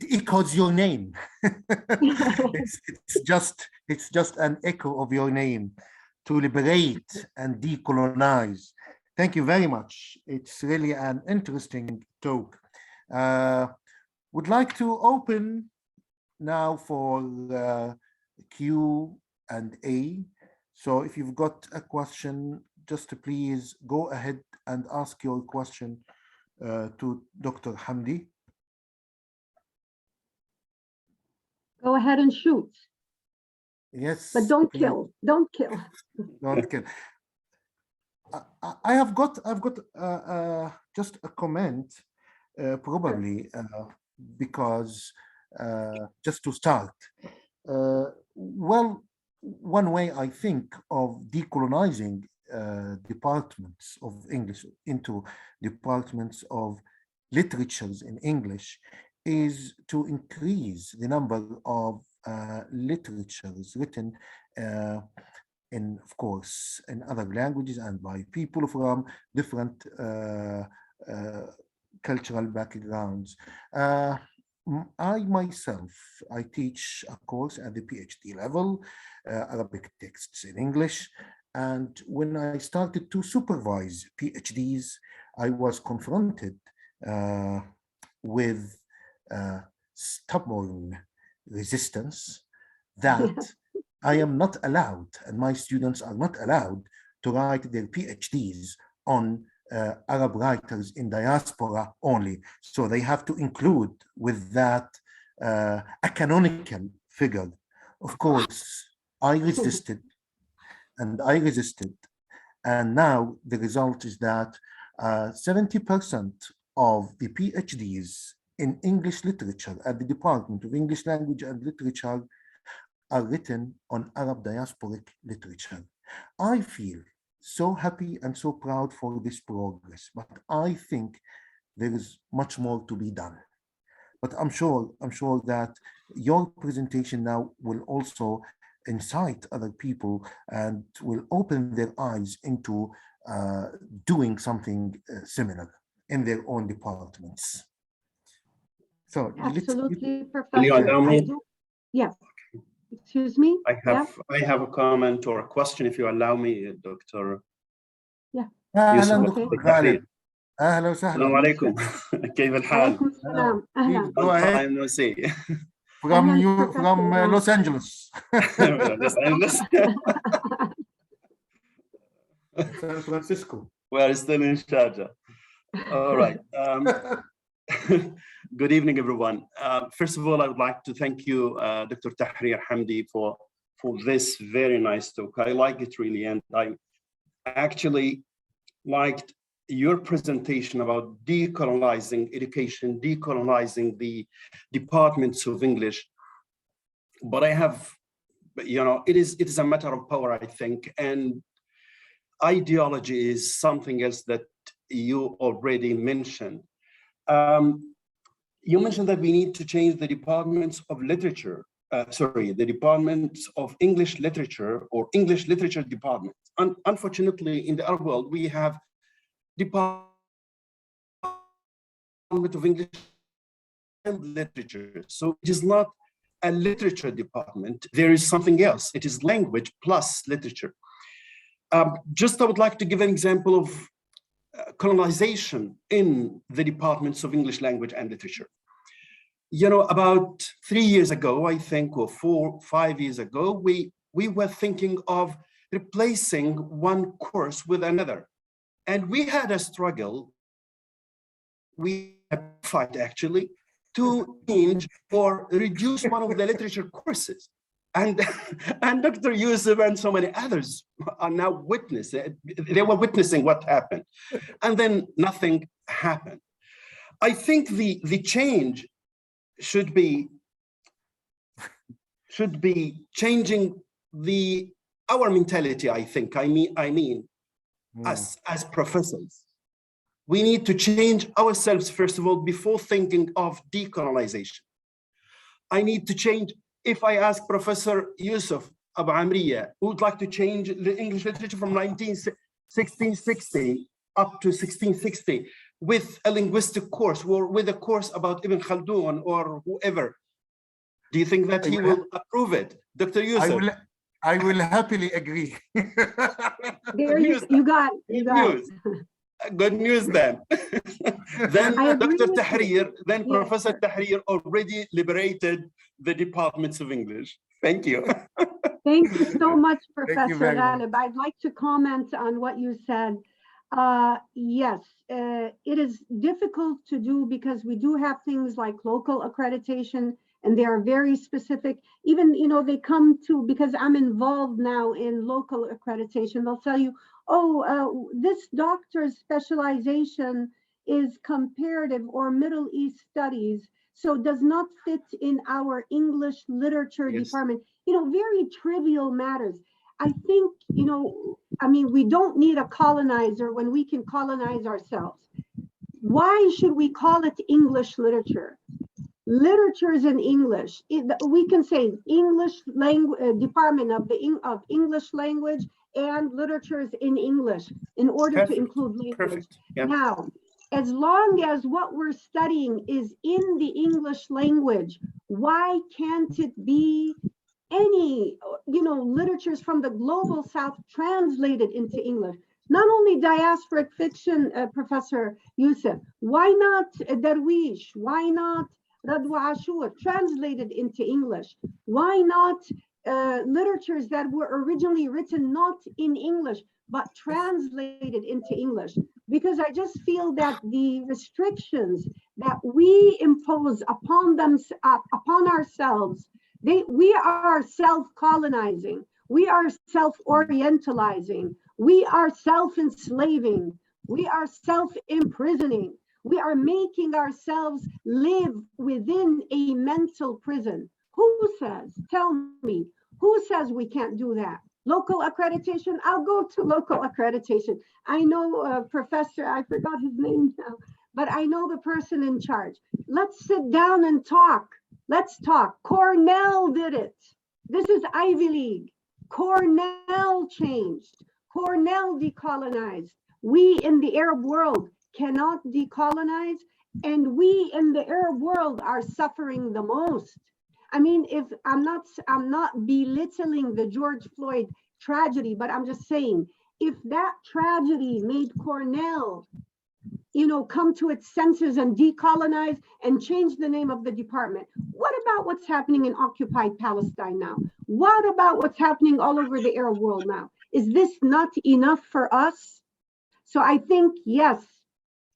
echoes your name. it's just an echo of your name, to liberate and decolonize. Thank you very much. It's really an interesting talk. Would like to open now for Q&A. So if you've got a question, just please go ahead and ask your question to Dr. Hamdi. Go ahead and shoot. Yes. But don't kill. Don't kill. Don't kill. I've got just a comment, probably because just to start. Well, one way I think of decolonizing departments of English into departments of literatures in English is to increase the number of literatures written in, of course, in other languages and by people from different cultural backgrounds. I myself, I teach a course at the PhD level, Arabic texts in English. And when I started to supervise PhDs, I was confronted with stubborn resistance that I am not allowed, and my students are not allowed, to write their PhDs on Arab writers in diaspora only. So they have to include with that a canonical figure. Of course, I resisted and I resisted. And now the result is that 70% of the PhDs in English literature at the Department of English Language and Literature are written on Arab diasporic literature. I feel so happy and so proud for this progress, but I think there is much more to be done. But I'm sure that your presentation now will also incite other people and will open their eyes into doing something similar in their own departments. So Absolutely, Can you Professor. allow me? Yes. Excuse me? I have a comment or a question, if you allow me, Dr. Yeah. أهلا يوسف. دكتور غالب. أهلا وسهلا. السلام عليكم. كيف الحال? عليكم السلام. أهلا. Go ahead. Long time no see. From Los Angeles. Los Angeles. San Francisco. We are still in Sharjah. All right. Good evening, everyone. First of all, I would like to thank you, Dr. Tahrir Hamdi, for this very nice talk. I like it really, and I actually liked your presentation about decolonizing education, decolonizing the departments of English. But I have, it is a matter of power, I think, and ideology is something else that you already mentioned. You mentioned that we need to change the departments of literature, the departments of English literature or English literature departments. Unfortunately, in the Arab world, we have Department of English and Literature. So it is not a literature department. There is something else. It is language plus literature. I would like to give an example of colonization in the departments of English language and literature. About 3 years ago, I think, or 4 or 5 years ago, we were thinking of replacing one course with another. And we had a struggle, we had a fight actually, to change or reduce one of the literature courses. And Dr. Yousef and so many others are now they were witnessing what happened. And then nothing happened. I think the change should be changing our mentality, I think. I mean, as professors, we need to change ourselves, first of all, before thinking of decolonization. I need to change. If I ask Professor Yousef Abuamrieh, who would like to change the English literature from 1660 up to 1660 with a linguistic course or with a course about Ibn Khaldun or whoever, do you think that he will approve it? Dr. Yousef? I will happily agree. There you got it. Good news then. Then Dr. Tahrir, then Yes, Professor Tahrir already liberated the departments of English. Thank you. Thank you so much, you Professor very much. Ghalib. I'd like to comment on what you said. Yes, it is difficult to do because we do have things like local accreditation, and they are very specific. Even, they come to, because I'm involved now in local accreditation, they'll tell you, this doctor's specialization is comparative or Middle East studies, so does not fit in our English literature department. Very trivial matters. I think, we don't need a colonizer when we can colonize ourselves. Why should we call it English literature? Literature is in English. We can say English language department of English language and literature is in English in order to include language. Yeah. Now, as long as what we're studying is in the English language, why can't it be any, literatures from the global South translated into English? Not only diasporic fiction, Professor Yousef, why not Darwish? Why not Radwa Ashur translated into English? Why not literatures that were originally written not in English, but translated into English? Because I just feel that the restrictions that we impose upon ourselves, we are self-colonizing, we are self-orientalizing, we are self-enslaving, we are self-imprisoning, we are making ourselves live within a mental prison. Who says, tell me, who says we can't do that? Local accreditation, I'll go to local accreditation. I know Professor, I forgot his name now, but I know the person in charge. Let's sit down and talk. Let's talk. Cornell did it. This is Ivy League. Cornell changed. Cornell decolonized. We in the Arab world cannot decolonize, and we in the Arab world are suffering the most. I mean, if I'm not belittling the George Floyd tragedy, but I'm just saying, if that tragedy made Cornell, come to its senses and decolonize and change the name of the department, what about what's happening in occupied Palestine now? What about what's happening all over the Arab world now? Is this not enough for us? So I think, yes,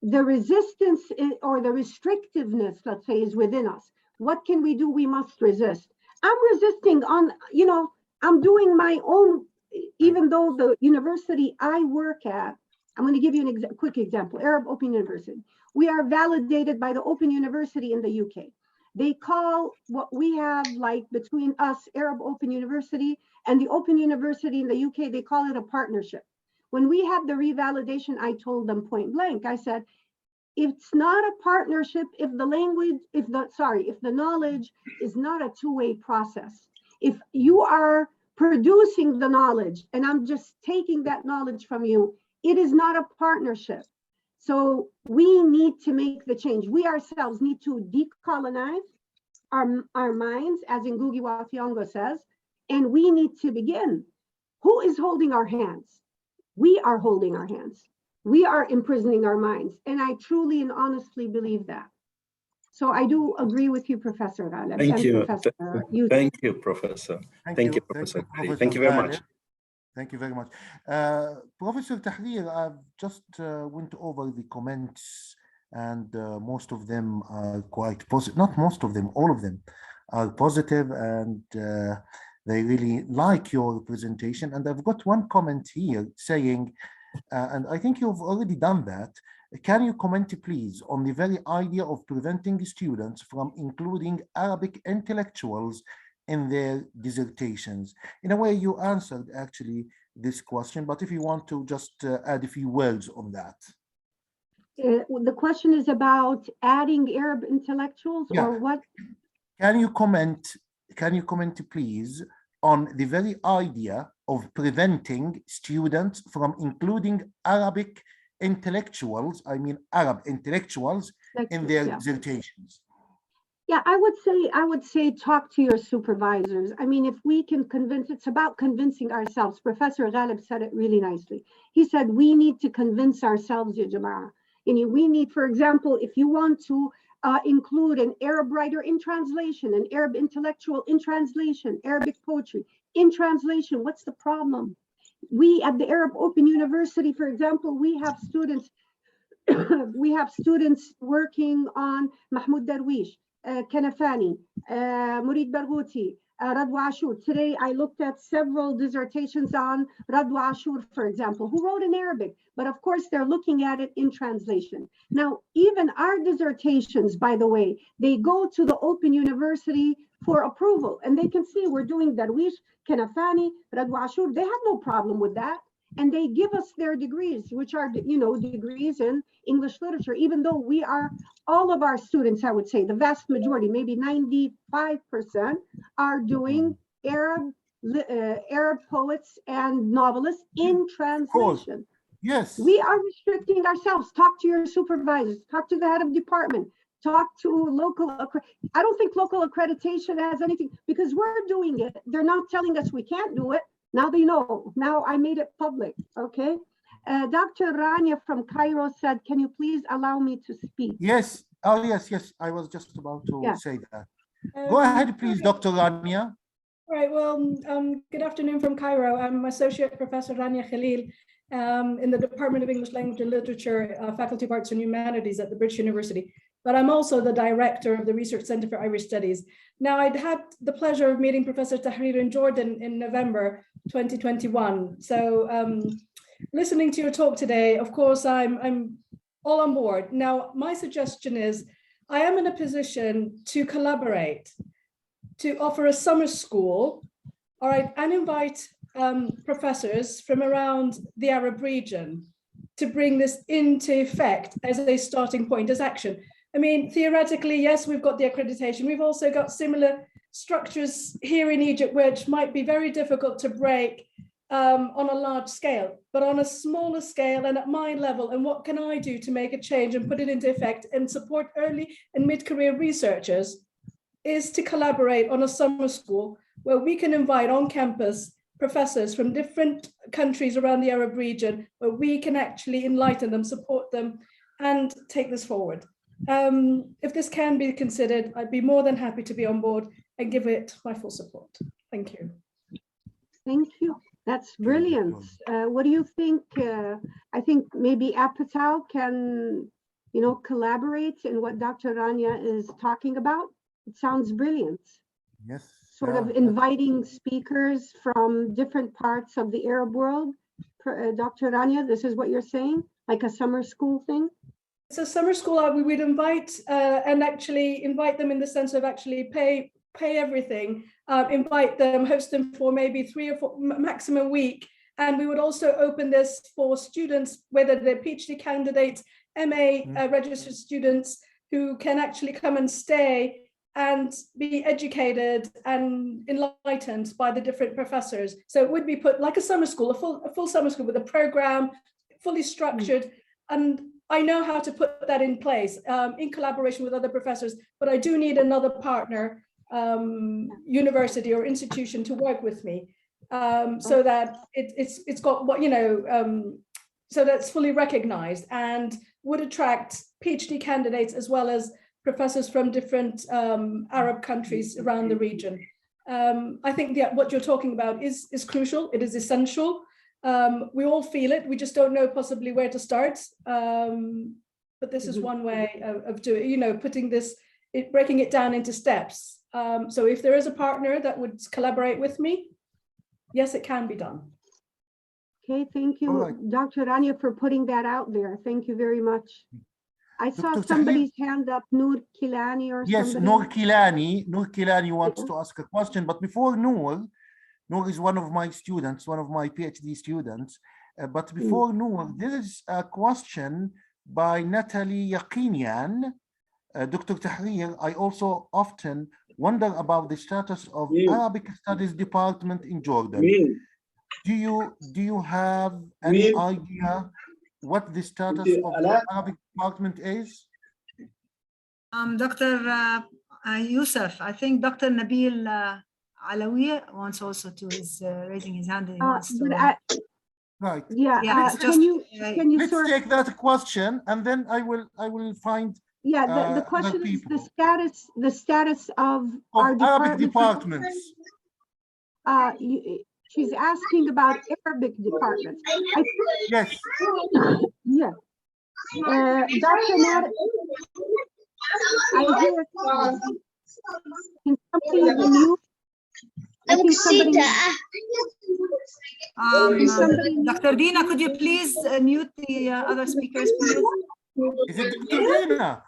the resistance or the restrictiveness, let's say, is within us. What can we do? We must resist. I'm resisting on, I'm doing my own, even though the university I work at, I'm going to give you a quick example, Arab Open University. We are validated by the Open University in the UK. They call what we have, like between us, Arab Open University and the Open University in the UK, they call it a partnership. When we had the revalidation, I told them point blank, I said, it's not a partnership if the knowledge is not a two-way process. If you are producing the knowledge and I'm just taking that knowledge from you, it is not a partnership. So we need to make the change. We ourselves need to decolonize our minds, as Ngugi wa Thiong'o says, and we need to begin. Who is holding our hands? We are holding our hands. We are imprisoning our minds. And I truly and honestly believe that. So I do agree with you, Professor Ghalib. Thank you. Professor Thank you, Professor. Thank you, Professor. Thank you very much. Thank you very much. Professor Tahrir, I've just went over the comments and most of them are quite positive. Not most of them, all of them are positive and they really like your presentation. And I've got one comment here saying, and I think you've already done that, can you comment please on the very idea of preventing students from including Arabic intellectuals in their dissertations? In a way, you answered actually this question, but if you want to just add a few words on that. The question is about adding Arab intellectuals, or what? Can you comment please on the very idea of preventing students from including Arabic intellectuals, I mean Arab intellectuals, in their dissertations? Yeah, I would say talk to your supervisors. I mean, if we can convince, it's about convincing ourselves. Professor Ghalib said it really nicely. He said, we need to convince ourselves, ya Jama'ah. We need, for example, if you want to include an Arab writer in translation, an Arab intellectual in translation, Arabic poetry in translation, what's the problem? We at the Arab Open University, for example, we have students working on Mahmoud Darwish, Kanafani, Murid Barghouti, Radwa Ashur. Today, I looked at several dissertations on Radwa Ashur, for example, who wrote in Arabic, but of course, they're looking at it in translation. Now, even our dissertations, by the way, they go to the Open University for approval, and they can see we're doing Darwish, Kanafani, Radwa Ashur. They have no problem with that. And they give us their degrees, which are, degrees in English literature, even though we are, all of our students, I would say, the vast majority, maybe 95%, are doing Arab poets and novelists in translation. Yes. We are restricting ourselves. Talk to your supervisors, talk to the head of department, talk to local. I don't think local accreditation has anything, because we're doing it. They're not telling us we can't do it. Now they know. Now I made it public, okay? Dr. Rania from Cairo said, can you please allow me to speak? Yes. Oh, yes. I was just about to say that. Go ahead, please, Dr. Rania. Right. Well, good afternoon from Cairo. I'm Associate Professor Rania Khalil in the Department of English Language and Literature, Faculty of Arts and Humanities at the British University. But I'm also the director of the Research Center for Irish Studies. Now, I'd had the pleasure of meeting Professor Tahrir in Jordan in November 2021. So listening to your talk today, of course, I'm all on board. Now, my suggestion is, I am in a position to collaborate, to offer a summer school, all right, and invite professors from around the Arab region to bring this into effect as a starting point, as action. I mean, theoretically, yes, we've got the accreditation. We've also got similar structures here in Egypt which might be very difficult to break on a large scale, but on a smaller scale and at my level, and what can I do to make a change and put it into effect and support early and mid-career researchers, is to collaborate on a summer school where we can invite on campus professors from different countries around the Arab region, where we can actually enlighten them, support them, and take this forward. If this can be considered, I'd be more than happy to be on board and give it my full support. Thank you. Thank you. That's brilliant. What do you think? I think maybe Apetau can, collaborate in what Dr. Rania is talking about. It sounds brilliant. Yes. Sort of inviting speakers from different parts of the Arab world. Dr. Rania, this is what you're saying, like a summer school thing? It's a summer school. We would invite and actually invite them in the sense of actually pay everything, invite them, host them for maybe 3 or 4 maximum week. And we would also open this for students, whether they're PhD candidates, MA registered students, who can actually come and stay and be educated and enlightened by the different professors. So it would be put like a summer school, a full summer school with a program, fully structured. And I know how to put that in place in collaboration with other professors, but I do need another partner, university or institution to work with me, so that it's got what, so that's fully recognized and would attract PhD candidates as well as professors from different Arab countries around the region. I think that what you're talking about is crucial. It is essential. We all feel it. We just don't know possibly where to start. But this is one way of doing it, putting this, breaking it down into steps. So if there is a partner that would collaborate with me, yes, it can be done. Okay, thank you, right. Dr. Rania, for putting that out there. Thank you very much. I saw Dr. somebody's hand up, Noor Kilani or yes, somebody. Noor Kilani wants to ask a question, but before Noor is one of my students, one of my PhD students. But before Noor, there is a question by Natalie Yaqinian. Dr. Tahrir, I also often wonder about the status of Arabic Studies Department in Jordan. Do you have any idea what the status of the Arabic department is? Dr. Yousef, I think Dr. Nabil Alawi wants also to, is raising his hand and he wants to. Right. Yeah, can you let's take that question and then I will find. Yeah, the question is the status of our Arabic departments. She's asking about Arabic departments. Yes. Yeah. Dr. Nat, I hear. Can somebody mute? I think somebody. Dr. Dina, could you please mute the other speakers, please? Is it Dr. Dina?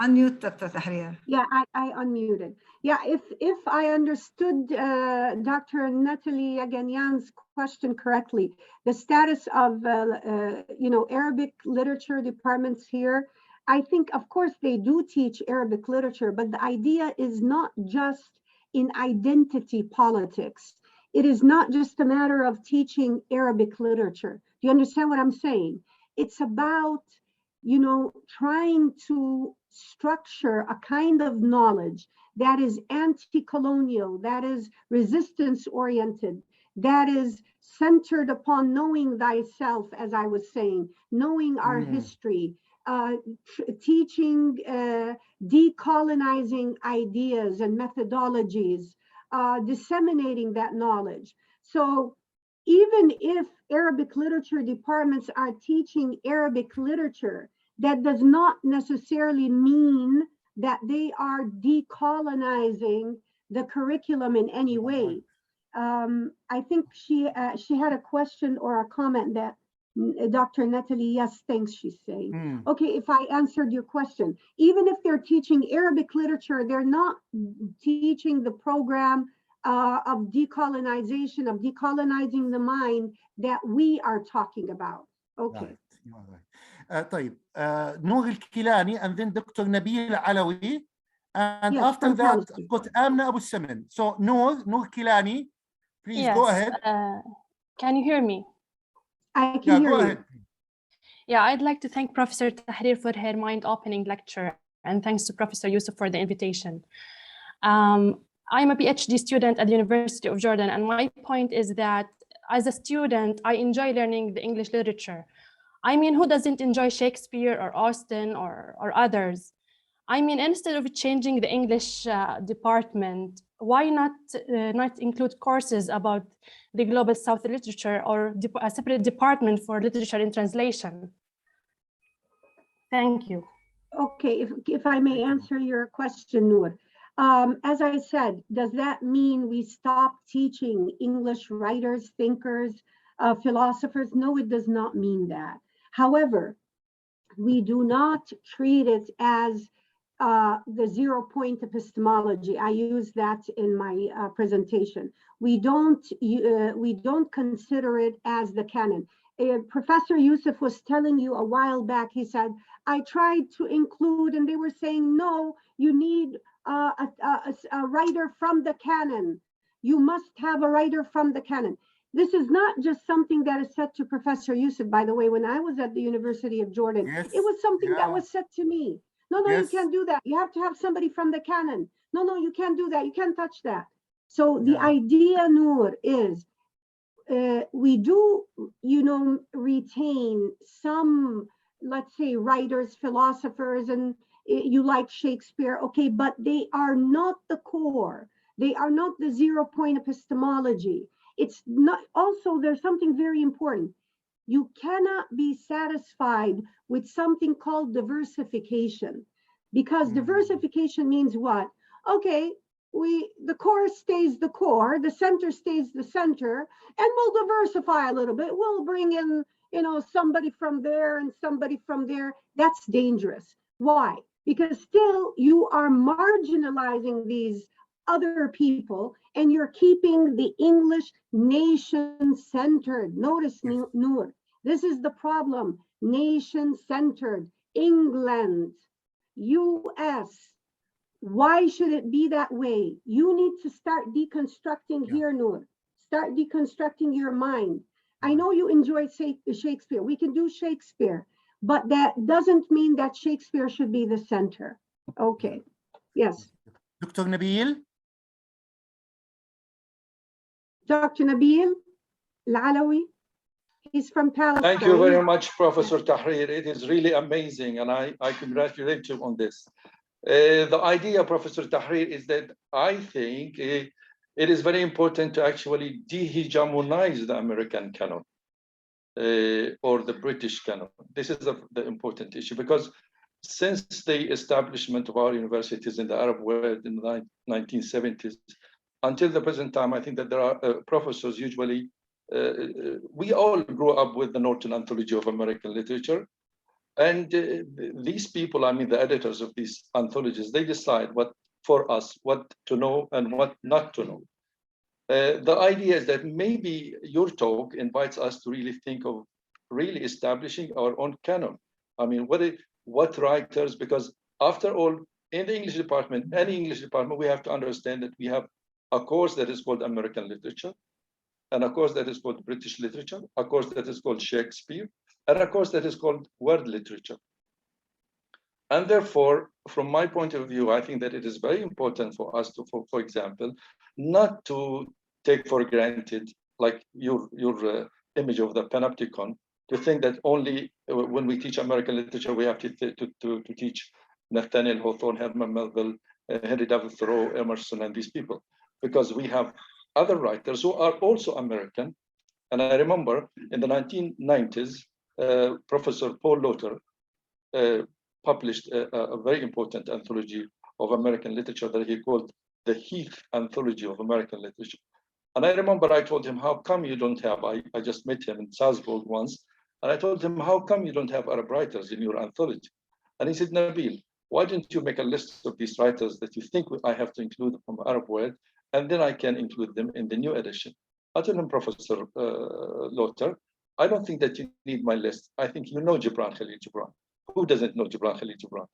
Unmute, Dr. Tahrir. Yeah, I unmuted. Yeah, if I understood Dr. Natalie Yaganian's question correctly, the status of Arabic literature departments here, I think of course they do teach Arabic literature, but the idea is not just in identity politics. It is not just a matter of teaching Arabic literature. Do you understand what I'm saying? It's about, trying to structure a kind of knowledge that is anti-colonial, that is resistance-oriented, that is centered upon knowing thyself, as I was saying, knowing our history, teaching decolonizing ideas and methodologies, disseminating that knowledge. So even if Arabic literature departments are teaching Arabic literature, that does not necessarily mean that they are decolonizing the curriculum in any way. I think she had a question or a comment that Dr. Natalie, yes, thanks, she's saying. Okay, if I answered your question, even if they're teaching Arabic literature, they're not teaching the program of decolonization, of decolonizing the mind that we are talking about. Okay. Right. طيب, Noor Al-Kilani, and then Dr. Nabil Alawi, and Yes, after that, fantastic. I've got Amna Abu Samin. So Noor Kilani, please go ahead. Can you hear me? I can hear go you. ahead. Yeah, I'd like to thank Professor Tahrir for her mind-opening lecture, and thanks to Professor Yousef for the invitation. I'm a PhD student at the University of Jordan, and my point is that as a student, I enjoy learning the English literature. I mean, who doesn't enjoy Shakespeare or Austen or others? I mean, instead of changing the English department, why not include courses about the Global South literature or a separate department for literature and translation? Thank you. Okay, if I may answer your question, Noor. As I said, does that mean we stop teaching English writers, thinkers, philosophers? No, it does not mean that. However, we do not treat it as the 0-point epistemology. I use that in my presentation. We don't consider it as the canon. Professor Yousef was telling you a while back, he said, I tried to include, and they were saying, no, you need a writer from the canon. You must have a writer from the canon. This is not just something that is said to Professor Yousef, by the way. When I was at the University of Jordan, it was something that was said to me. No, you can't do that. You have to have somebody from the canon. No, you can't do that. You can't touch that. So the idea, Noor, is we do, retain some, let's say, writers, philosophers, and you like Shakespeare, okay, but they are not the core. They are not the 0-point epistemology. It's not, also, there's something very important. You cannot be satisfied with something called diversification, because diversification means what? Okay, the core stays the core, the center stays the center, and we'll diversify a little bit. We'll bring in, somebody from there and somebody from there. That's dangerous. Why? Because still you are marginalizing these other people, and you're keeping the English nation-centered. Notice, Noor, this is the problem. Nation-centered. England, US. Why should it be that way? You need to start deconstructing here, Noor. Start deconstructing your mind. I know you enjoy Shakespeare. We can do Shakespeare, but that doesn't mean that Shakespeare should be the center. Okay. Yes. Dr. Nabil? Dr. Nabil Al-Alawi, he's from Palestine. Thank you very much, Professor Tahrir. It is really amazing, and I congratulate you on this. The idea, Professor Tahrir, is that I think it is very important to actually de-hegemonize the American canon or the British canon. This is the important issue, because since the establishment of our universities in the Arab world in the 1970s, until the present time, I think that there are professors usually, we all grew up with the Norton Anthology of American Literature. And these people, I mean, the editors of these anthologies, they decide what for us, what to know and what not to know. The idea is that maybe your talk invites us to really think of really establishing our own canon. I mean, what writers, because after all, in the English department, any English department, we have to understand that we have a course that is called American Literature, and a course that is called British Literature, a course that is called Shakespeare, and a course that is called World Literature. And therefore, from my point of view, I think that it is very important for us to, for example, not to take for granted, like your image of the panopticon, to think that only when we teach American literature, we have to teach Nathaniel Hawthorne, Herman Melville, Henry David Thoreau, Emerson, and these people, because we have other writers who are also American. And I remember in the 1990s, Professor Paul Lauter published a very important anthology of American literature that he called the Heath Anthology of American Literature. And I remember I told him, how come you don't have, I just met him in Salzburg once, and I told him, how come you don't have Arab writers in your anthology? And he said, Nabil, why don't you make a list of these writers that you think I have to include from the Arab world, and then I can include them in the new edition. I told him, Professor Lauter, I don't think that you need my list. I think you know Gibran Khalil Gibran. Who doesn't know Gibran Khalil Gibran?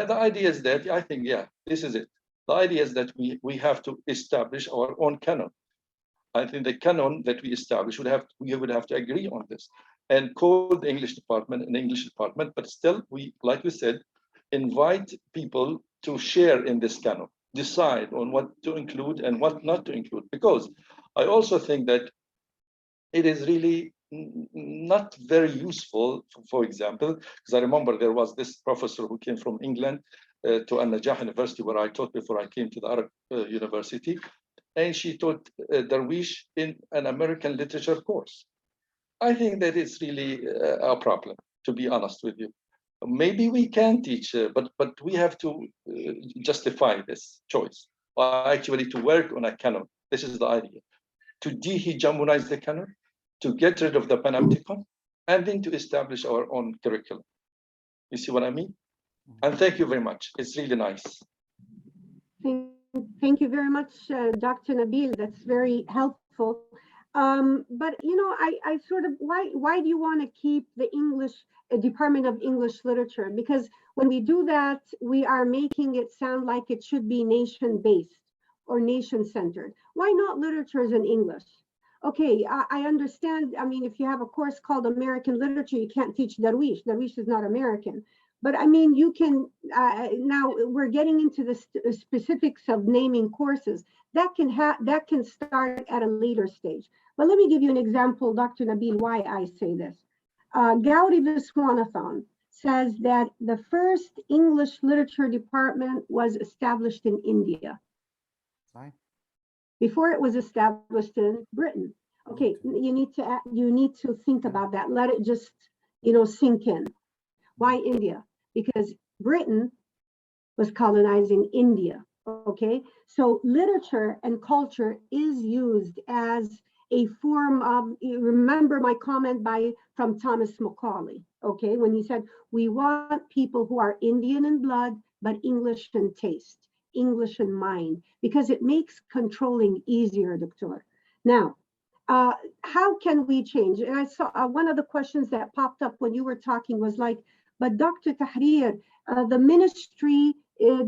The idea is that I think, yeah, this is it. The idea is that we have to establish our own canon. I think the canon that we establish we would have to agree on this and call the English department an English department, but still we, like we said, invite people to share in this canon, decide on what to include and what not to include. Because I also think that it is really not very useful, for example, because I remember there was this professor who came from England to An-Najah University where I taught before I came to the Arab University, and she taught Darwish in an American literature course. I think that it's really a problem, to be honest with you. Maybe we can teach, but we have to justify this choice, actually to work on a canon. This is the idea, to de-hegemonize the canon, to get rid of the panopticon, and then to establish our own curriculum. You see what I mean? And thank you very much. It's really nice. Thank you very much, Dr. Nabil. That's very helpful. But you know, I sort of, why do you want to keep the Department of English Literature? Because when we do that, we are making it sound like it should be nation-based or nation-centered. Why not literatures in English? Okay, I understand. I mean, if you have a course called American Literature, you can't teach Darwish. Darwish is not American. But I mean, you can, now we're getting into the specifics of naming courses. That can start at a later stage. But let me give you an example, Dr. Nabil, why I say this. Gauri Viswanathan says that the first English literature department was established in India. Right. Before it was established in Britain. Okay, you need to think about that. Let it just, sink in. Why India? Because Britain was colonizing India. Okay, so literature and culture is used as a form of, remember my comment from Thomas Macaulay, okay, when he said, we want people who are Indian in blood, but English in taste, English in mind, because it makes controlling easier, Doctor. Now, how can we change? And I saw one of the questions that popped up when you were talking was like, but Dr. Tahrir, the ministry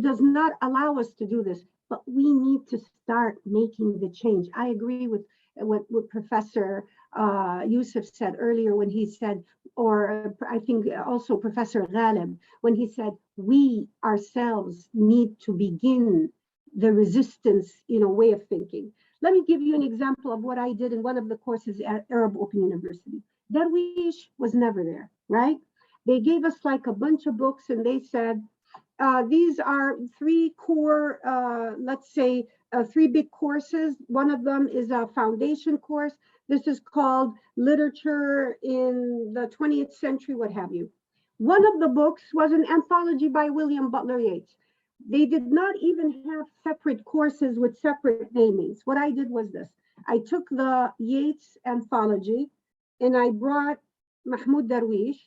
does not allow us to do this, but we need to start making the change. I agree with what Professor Yousef said earlier when he said, or I think also Professor Ghalib, when he said, we ourselves need to begin the resistance, way of thinking. Let me give you an example of what I did in one of the courses at Arab Open University. Darwish was never there, right? They gave us like a bunch of books and they said, these are three core, let's say, three big courses. One of them is a foundation course. This is called Literature in the 20th Century, what have you. One of the books was an anthology by William Butler Yeats. They did not even have separate courses with separate namings. What I did was this. I took the Yeats anthology and I brought Mahmoud Darwish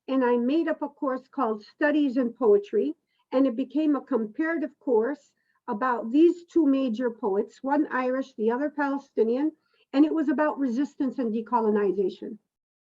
and I made up a course called Studies in Poetry, and it became a comparative course about these two major poets, one Irish, the other Palestinian, and it was about resistance and decolonization.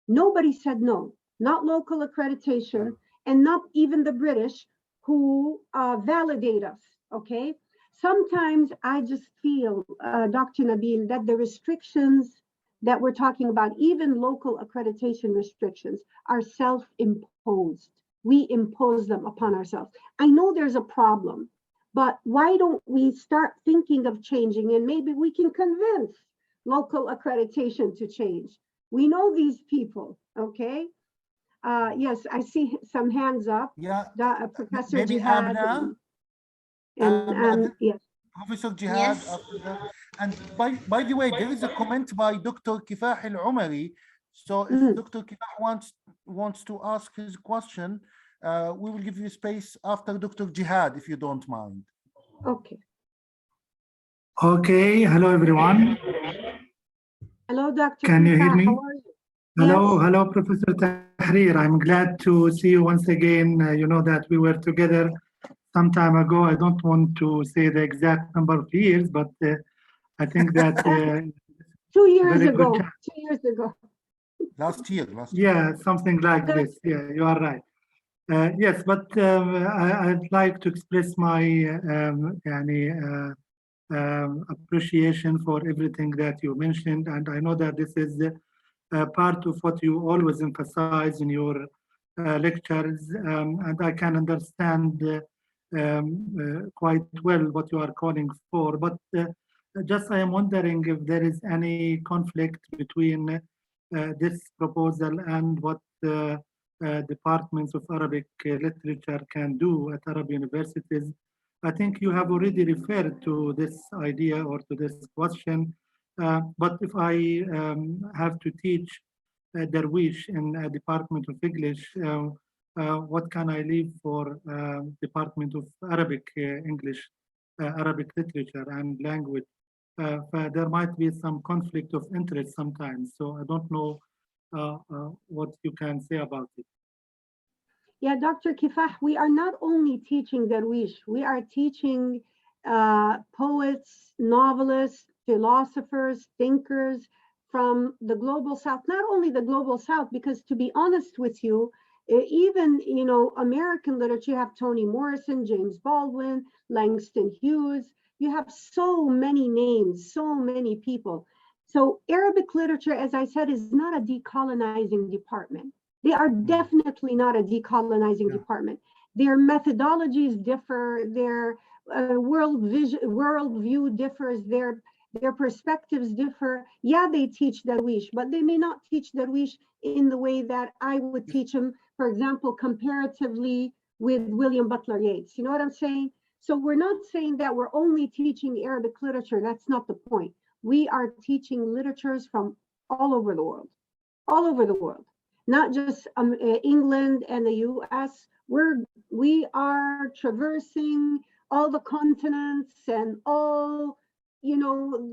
Nobody said no, not local accreditation, and not even the British who validate us, okay? Sometimes I just feel, Dr. Nabil, that the restrictions that we're talking about, even local accreditation restrictions, are self-imposed. We impose them upon ourselves. I know there's a problem, but why don't we start thinking of changing, and maybe we can convince local accreditation to change. We know these people, okay? Yes, I see some hands up. Yeah, Professor maybe Jihad. Amna. Yes. Professor Jihad. Yes. After that. And by the way, there is a comment by Dr. Kifah Al-Umari. So if Dr. Kifah wants to ask his question, we will give you space after Dr. Jihad, if you don't mind. Okay. Okay. Hello, everyone. Hello, Dr. Can you hear me? How are you? Hello, Yes. hello, Professor Tahrir. I'm glad to see you once again. You know that we were together some time ago. I don't want to say the exact number of years, but I think that 2 years ago. 2 years ago. Last year. Yeah, something like this. Yeah, you are right. Yes, but I'd like to express my appreciation for everything that you mentioned, and I know that this is part of what you always emphasize in your lectures, and I can understand quite well what you are calling for. But just I am wondering if there is any conflict between this proposal and what departments of Arabic literature can do at Arab universities. I think you have already referred to this idea or to this question. But if I have to teach Darwish in a department of English, what can I leave for Department of Arabic English, Arabic literature and language? There might be some conflict of interest sometimes. So I don't know what you can say about it. Yeah, Dr. Kifah, we are not only teaching Darwish, we are teaching poets, novelists, philosophers, thinkers from the global south, not only the global south, because to be honest with you, even, you know, American literature, you have Toni Morrison, James Baldwin, Langston Hughes, you have so many names, so many people. So Arabic literature, as I said, is not a decolonizing department. They are definitely not a decolonizing department. Their methodologies differ, their worldview differs, their perspectives differ. Yeah, they teach Darwish, but they may not teach Darwish in the way that I would teach them, for example, comparatively with William Butler Yeats. You know what I'm saying? So we're not saying that we're only teaching Arabic literature. That's not the point. We are teaching literatures from all over the world, not just England and the US. We are traversing all the continents and all, you know,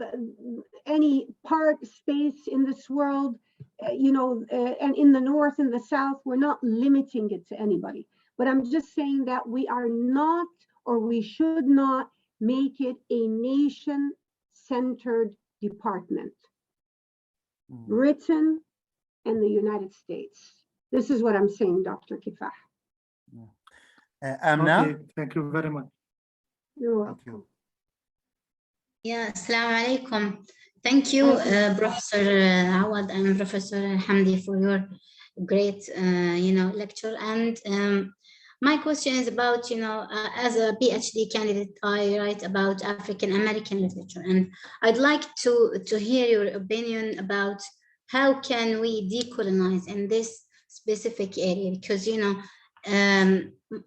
any part space in this world, and in the north and the south. We're not limiting it to anybody, but I'm just saying that we are not, or we should not make it a nation-centered department. Britain and the United States. This is what I'm saying, Dr. Kifah. Amna? Okay, thank you very much. You're welcome. Thank you. Yeah, assalamu alaikum. Thank you, Professor Awad and Professor Hamdi, for your great, lecture. And my question is about, as a PhD candidate, I write about African American literature, and I'd like to hear your opinion about how can we decolonize in this specific area, because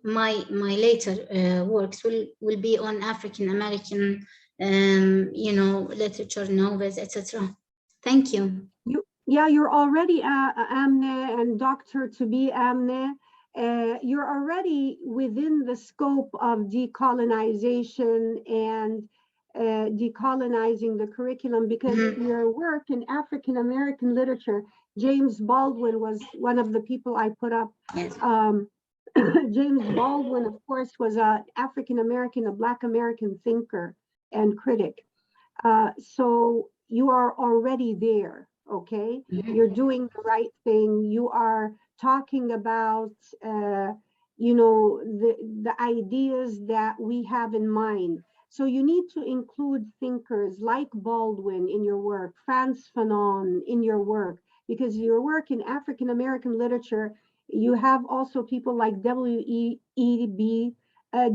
my later works will be on African American literature, novels, etc. Thank you. You're already Amne and Dr. to be Amne. You're already within the scope of decolonization and decolonizing the curriculum, because your work in African American literature, James Baldwin was one of the people I put up. Yes. James Baldwin, of course, was an African American, a Black American thinker and critic. So you are already there, okay? You're doing the right thing. You are talking about, the ideas that we have in mind. So you need to include thinkers like Baldwin in your work, Frantz Fanon in your work, because your work in African American literature, you have also people like W.E.B.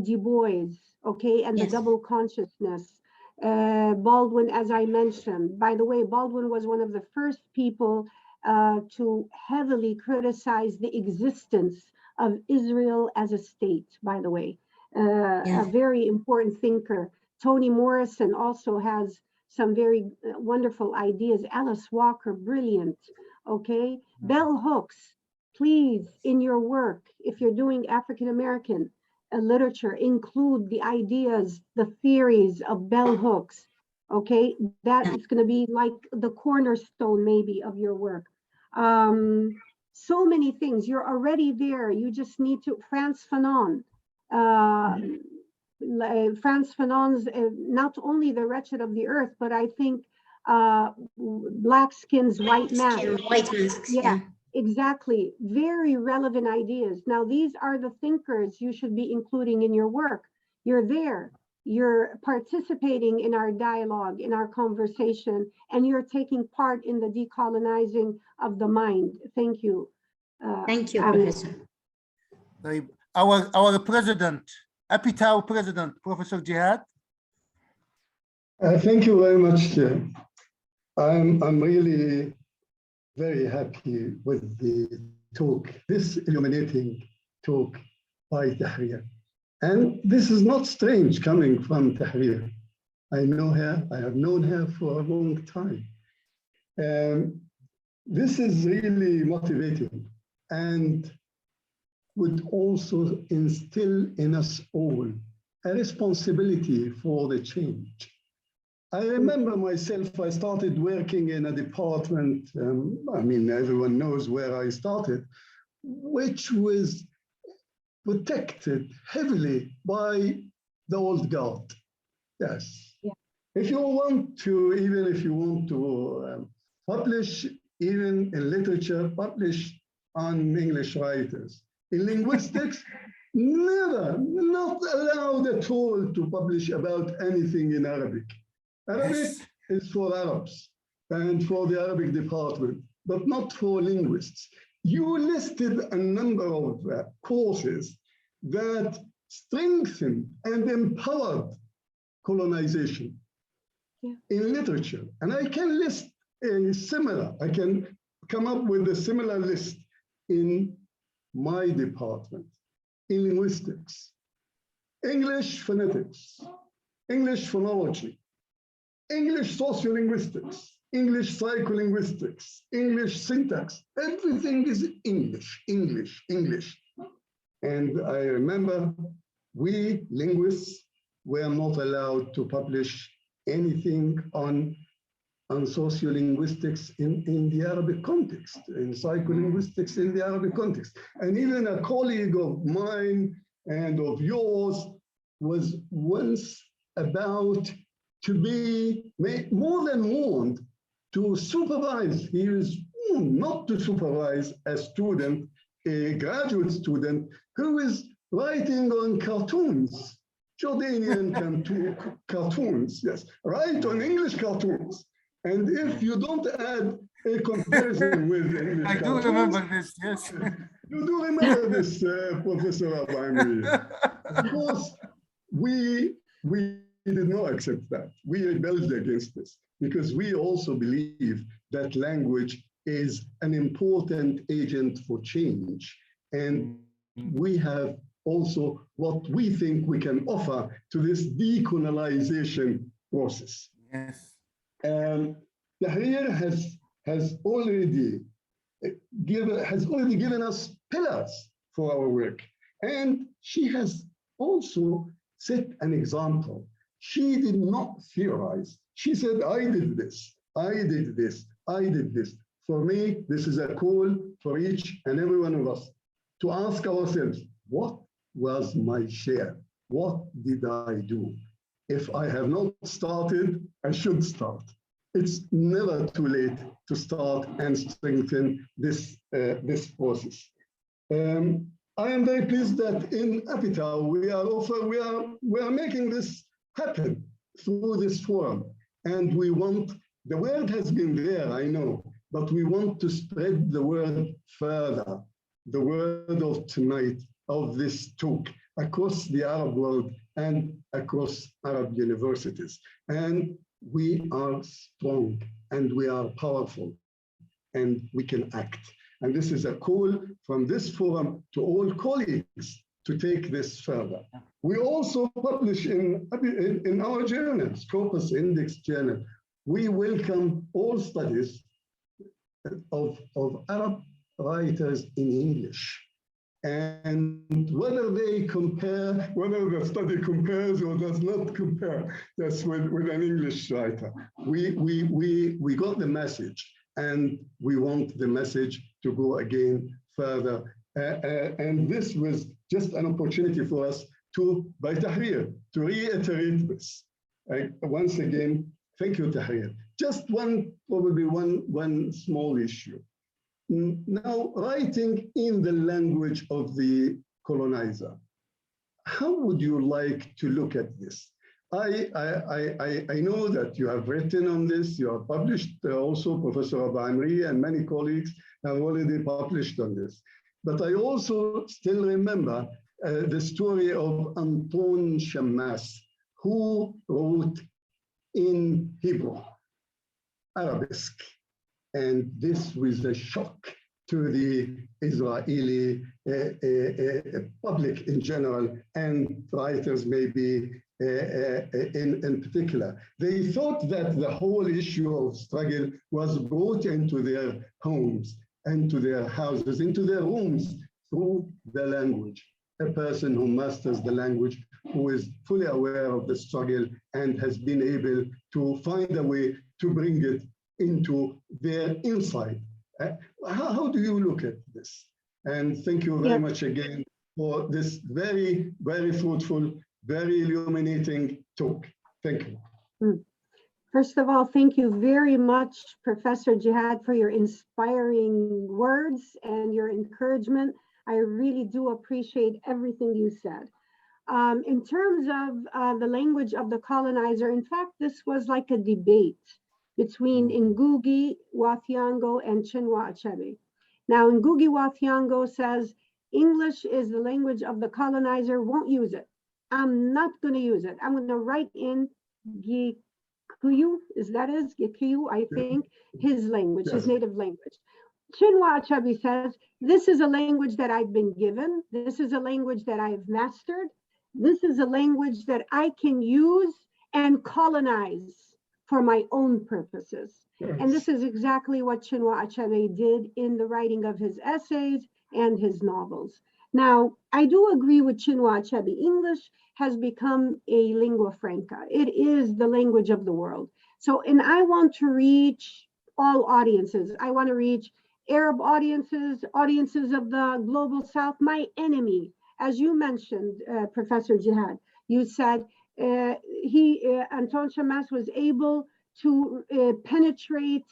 Du Bois, okay, and yes. the double consciousness. Baldwin, as I mentioned, by the way, Baldwin was one of the first people to heavily criticize the existence of Israel as a state, by the way. A very important thinker. Toni Morrison also has some very wonderful ideas. Alice Walker, brilliant, okay? Bell Hooks, please, in your work, if you're doing African American literature, include the ideas, the theories of Bell Hooks, okay? That is going to be like the cornerstone maybe of your work. So many things, you're already there. You just need to, Frantz Fanon. Frantz Fanon's not only The Wretched of the Earth, but I think black skins, white masks. White masks, yeah. Exactly. Very relevant ideas. Now, these are the thinkers you should be including in your work. You're there. You're participating in our dialogue, in our conversation, and you're taking part in the decolonizing of the mind. Thank you. Thank you, Professor. Our president, Apetau president, Professor Jihad. Thank you very much, Chair. I'm really very happy with the talk, this illuminating talk by Tahrir. And this is not strange coming from Tahrir. I know her, I have known her for a long time. This is really motivating and would also instill in us all a responsibility for the change. I remember myself, I started working in a department, I mean, everyone knows where I started, which was protected heavily by the old guard. Yes. Yeah. If you want to, even if you want to publish, even in literature, publish on English writers. In linguistics, never, not allowed at all to publish about anything in Arabic. Arabic is for Arabs and for the Arabic department, but not for linguists. You listed a number of courses that strengthened and empowered colonization in literature. And I can list I can come up with a similar list in my department, in linguistics, English phonetics, English phonology, English sociolinguistics, English psycholinguistics, English syntax, everything is English, English, English. And I remember we linguists were not allowed to publish anything on sociolinguistics in the Arabic context, in psycholinguistics in the Arabic context. And even a colleague of mine and of yours was once about to be more than warned to supervise. He was not to supervise a student, a graduate student, who is writing on cartoons, Jordanian cartoons, yes, write on English cartoons. And if you don't add a comparison with English I do remember this, yes. You do remember this, Professor Abuamrieh. Of course, we did not accept that. We rebelled against this because we also believe that language is an important agent for change. And we have also what we think we can offer to this decolonization process. Yes. Tahrir has already given us pillars for our work. And she has also set an example. She did not theorize. She said, I did this, I did this, I did this. For me, this is a call for each and every one of us to ask ourselves, what was my share? What did I do? If I have not started, I should start. It's never too late to start and strengthen this process. I am very pleased that in Apetau we are making this happen through this forum, and we want, the word has been there, I know, but we want to spread the word further, the word of tonight, of this talk, across the Arab world and across Arab universities. And we are strong and we are powerful and we can act. And this is a call from this forum to all colleagues to take this further. We also publish in our journal, Scopus Index Journal, we welcome all studies of Arab writers in English. And whether they compare, whether the study compares or does not compare, that's with an English writer. We got the message, and we want the message to go again further. And this was just an opportunity for us to, by Tahrir, to reiterate this. Once again, thank you, Tahrir. just probably one small issue. Now, writing in the language of the colonizer, how would you like to look at this? I know that you have written on this, you have published also, Professor Abuamrieh and many colleagues have already published on this. But I also still remember the story of Anton Shammas, who wrote in Hebrew, Arabic. And this was a shock to the Israeli public in general, and writers maybe in particular. They thought that the whole issue of struggle was brought into their homes, into their houses, into their rooms through the language. A person who masters the language, who is fully aware of the struggle and has been able to find a way to bring it into their inside. How do you look at this? And thank you very much again for this very, very fruitful, very illuminating talk. Thank you. First of all, thank you very much, Professor Jihad, for your inspiring words and your encouragement. I really do appreciate everything you said. In terms of the language of the colonizer, in fact, this was like a debate between Ngugi wa Thiong'o and Chinua Achebe. Now, Ngugi wa Thiong'o says, English is the language of the colonizer, won't use it. I'm not going to use it. I'm going to write in Gikuyu, Gikuyu, I think, his language, his native language. Chinua Achebe says, this is a language that I've been given. This is a language that I've mastered. This is a language that I can use and colonize for my own purposes. Yes. And this is exactly what Chinua Achebe did in the writing of his essays and his novels. Now, I do agree with Chinua Achebe. English has become a lingua franca. It is the language of the world. So, and I want to reach all audiences. I want to reach Arab audiences, audiences of the global South, my enemy. As you mentioned, Professor Jihad, you said Anton Shammas was able to penetrate,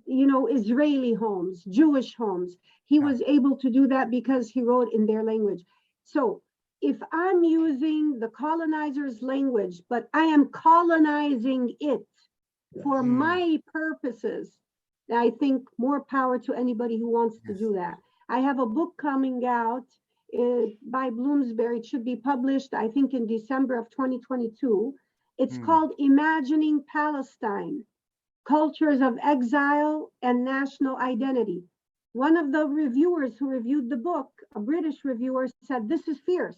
Israeli homes, Jewish homes. He was able to do that because he wrote in their language. So if I'm using the colonizer's language, but I am colonizing it for my purposes, I think more power to anybody who wants to do that. I have a book coming out by Bloomsbury. It should be published, I think, in December of 2022. It's called Imagining Palestine, Cultures of Exile and National Identity. One of the reviewers who reviewed the book, a British reviewer, said, this is fierce.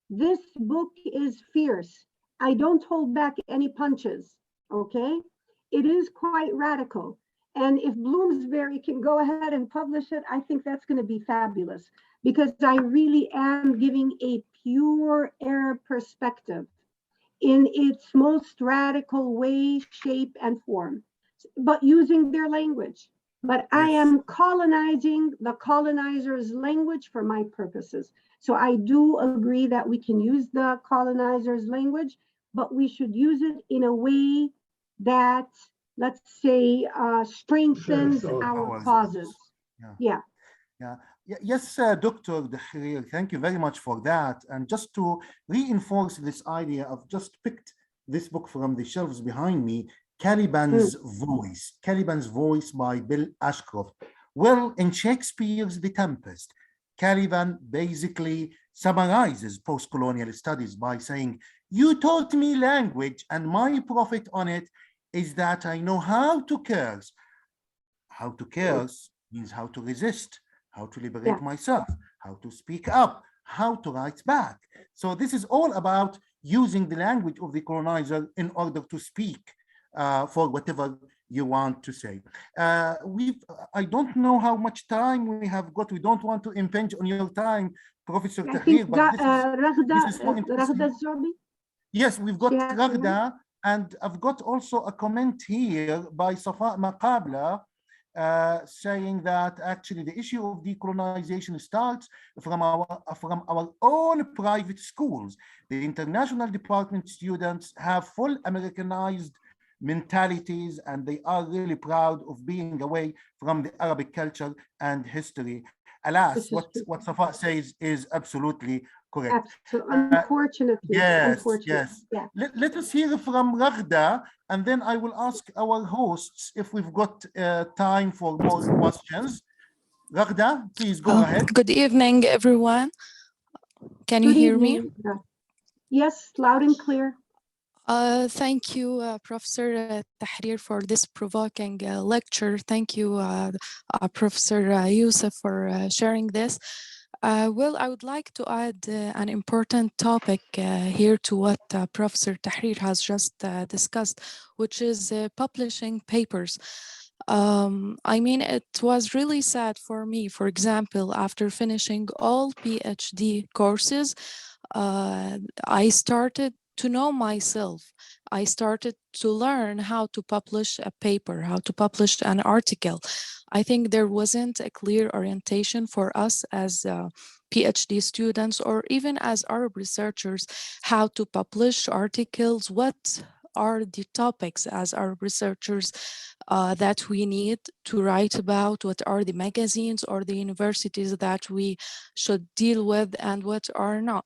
This book is fierce. I don't hold back any punches, okay? It is quite radical. And if Bloomsbury can go ahead and publish it, I think that's going to be fabulous, because I really am giving a pure Arab perspective in its most radical way, shape, and form, but using their language. But I am colonizing the colonizer's language for my purposes. So I do agree that we can use the colonizer's language, but we should use it in a way that, let's say, strengthens our causes. Yes, Dr. Tahrir, thank you very much for that. And just to reinforce this idea, I've just picked this book from the shelves behind me, Caliban's Voice by Bill Ashcroft. Well, in Shakespeare's The Tempest, Caliban basically summarizes post-colonial studies by saying, you taught me language and my profit on it is that I know how to curse. How to curse means how to resist, how to liberate myself, how to speak up, how to write back. So this is all about using the language of the colonizer in order to speak for whatever you want to say. I don't know how much time we have got. We don't want to impinge on your time, Professor Tahrir, but this is more interesting. Yes, we've got Raghda, and I've got also a comment here by Safa Maqabla, saying that actually the issue of decolonization starts from our own private schools. The international department students have full Americanized mentalities, and they are really proud of being away from the Arabic culture and history. Alas, what Safa says is absolutely correct. Unfortunately, Yes. Let us hear from Raghda, and then I will ask our hosts if we've got time for more questions. Raghda, please go ahead. Good evening, everyone. Can you hear me? Yes, loud and clear. Thank you, Professor Tahrir, for this provoking lecture. Thank you, Professor Yousef, for sharing this. Well, I would like to add an important topic here to what Professor Tahrir has just discussed, which is publishing papers. I mean, it was really sad for me, for example, after finishing all PhD courses, I started to know myself. I started to learn how to publish a paper, how to publish an article. I think there wasn't a clear orientation for us as PhD students or even as Arab researchers, how to publish articles, what are the topics as Arab researchers that we need to write about, what are the magazines or the universities that we should deal with and what are not.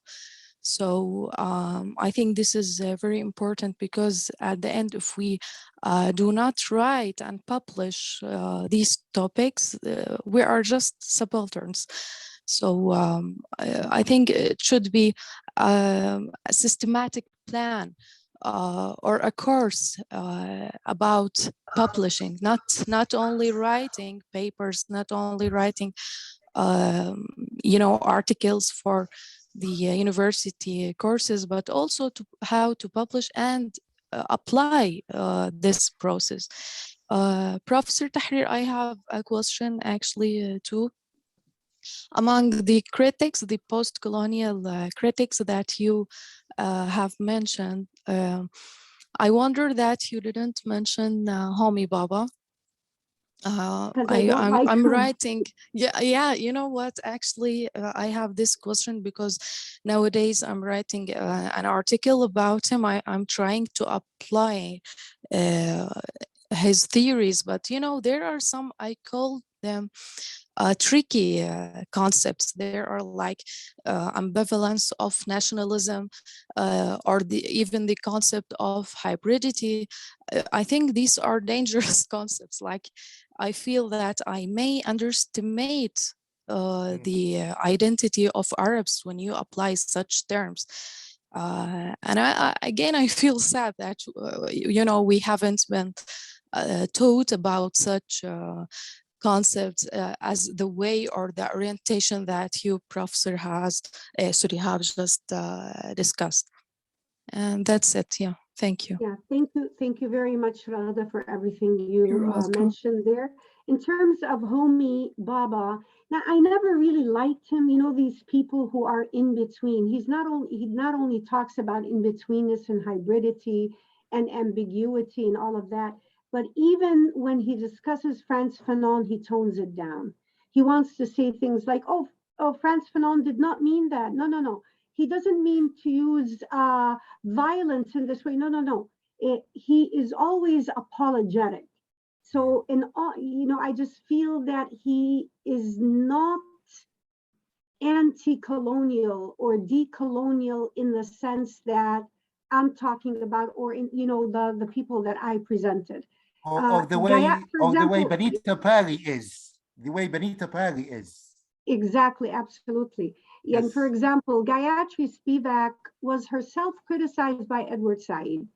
So I think this is very important because at the end, if we do not write and publish these topics, we are just subalterns. So I think it should be a systematic plan or a course about publishing, not only writing papers, not only writing, articles for the university courses, but also to how to publish and apply this process. Professor Tahrir, I have a question actually too. Among the critics, the post-colonial critics that you have mentioned, I wonder that you didn't mention Homi Bhabha. I'm writing. Yeah. You know what? Actually, I have this question because nowadays I'm writing an article about him. I'm trying to apply his theories, but there are some, I call them tricky concepts. There are like ambivalence of nationalism or even the concept of hybridity. I think these are dangerous concepts. Like, I feel that I may underestimate the identity of Arabs when you apply such terms. And I feel sad that, we haven't been taught about such concepts as the way or the orientation that you, Professor, have just discussed. And that's it. Yeah. Thank you. Yeah, thank you very much, Radha, for everything you mentioned there. In terms of Homi Bhabha, now I never really liked him. These people who are in between. He not only talks about in betweenness and hybridity and ambiguity and all of that, but even when he discusses Frantz Fanon, he tones it down. He wants to say things like, "Oh, Frantz Fanon did not mean that. No. He doesn't mean to use violence in this way. No. He is always apologetic. So I just feel that he is not anti-colonial or decolonial in the sense that I'm talking about, or in the people that I presented. Or the way Benita Parry is. The way Benita Parry is. Exactly, absolutely. Yes. And for example, Gayatri Spivak was herself criticized by Edward Said.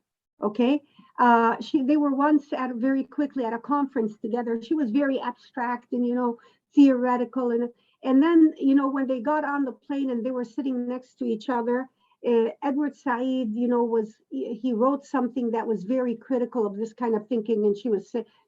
Okay, they were once very quickly at a conference together. She was very abstract and theoretical, and then when they got on the plane and they were sitting next to each other, Edward Said he wrote something that was very critical of this kind of thinking, and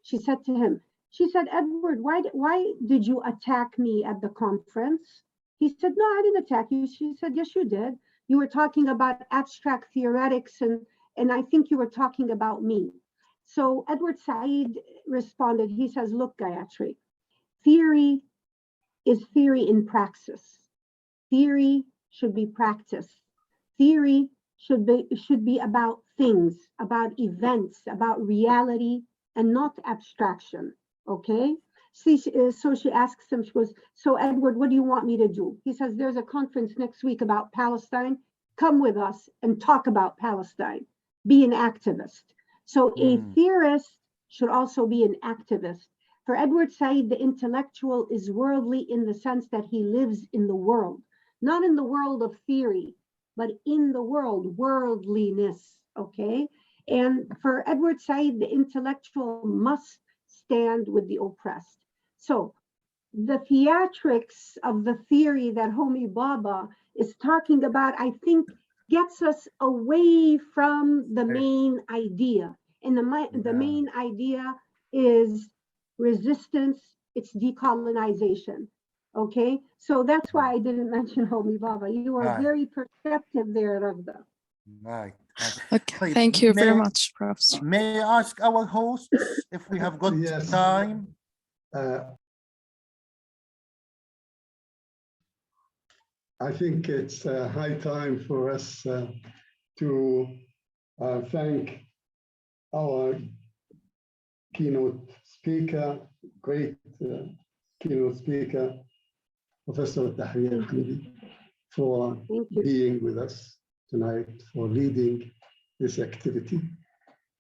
she said to him. She said, "Edward, why did you attack me at the conference?" He said, "No, I didn't attack you." She said, "Yes, you did. You were talking about abstract theoretics, and I think you were talking about me." So Edward Said responded. He says, "Look, Gayatri, theory is theory in praxis. Theory should be practiced. Theory should be about things, about events, about reality, and not abstraction. Okay. So she asks him, she goes, so Edward, what do you want me to do? He says, there's a conference next week about Palestine. Come with us and talk about Palestine. Be an activist. So a theorist should also be an activist. For Edward Said, the intellectual is worldly in the sense that he lives in the world, not in the world of theory, but in the world, worldliness, okay? And for Edward Said, the intellectual must stand with the oppressed. So the theatrics of the theory that Homi Bhabha is talking about, I think, gets us away from the main idea. And the main idea is resistance, it's decolonization. Okay, so that's why I didn't mention Homi Bhabha. You are very perceptive there, Ragda. Right. Okay, thank you very much, Professor. May I ask our hosts if we have got time? I think it's high time for us to thank our keynote speaker, great keynote speaker, Professor Tahrir Hamdi, for being with us tonight, for leading this activity,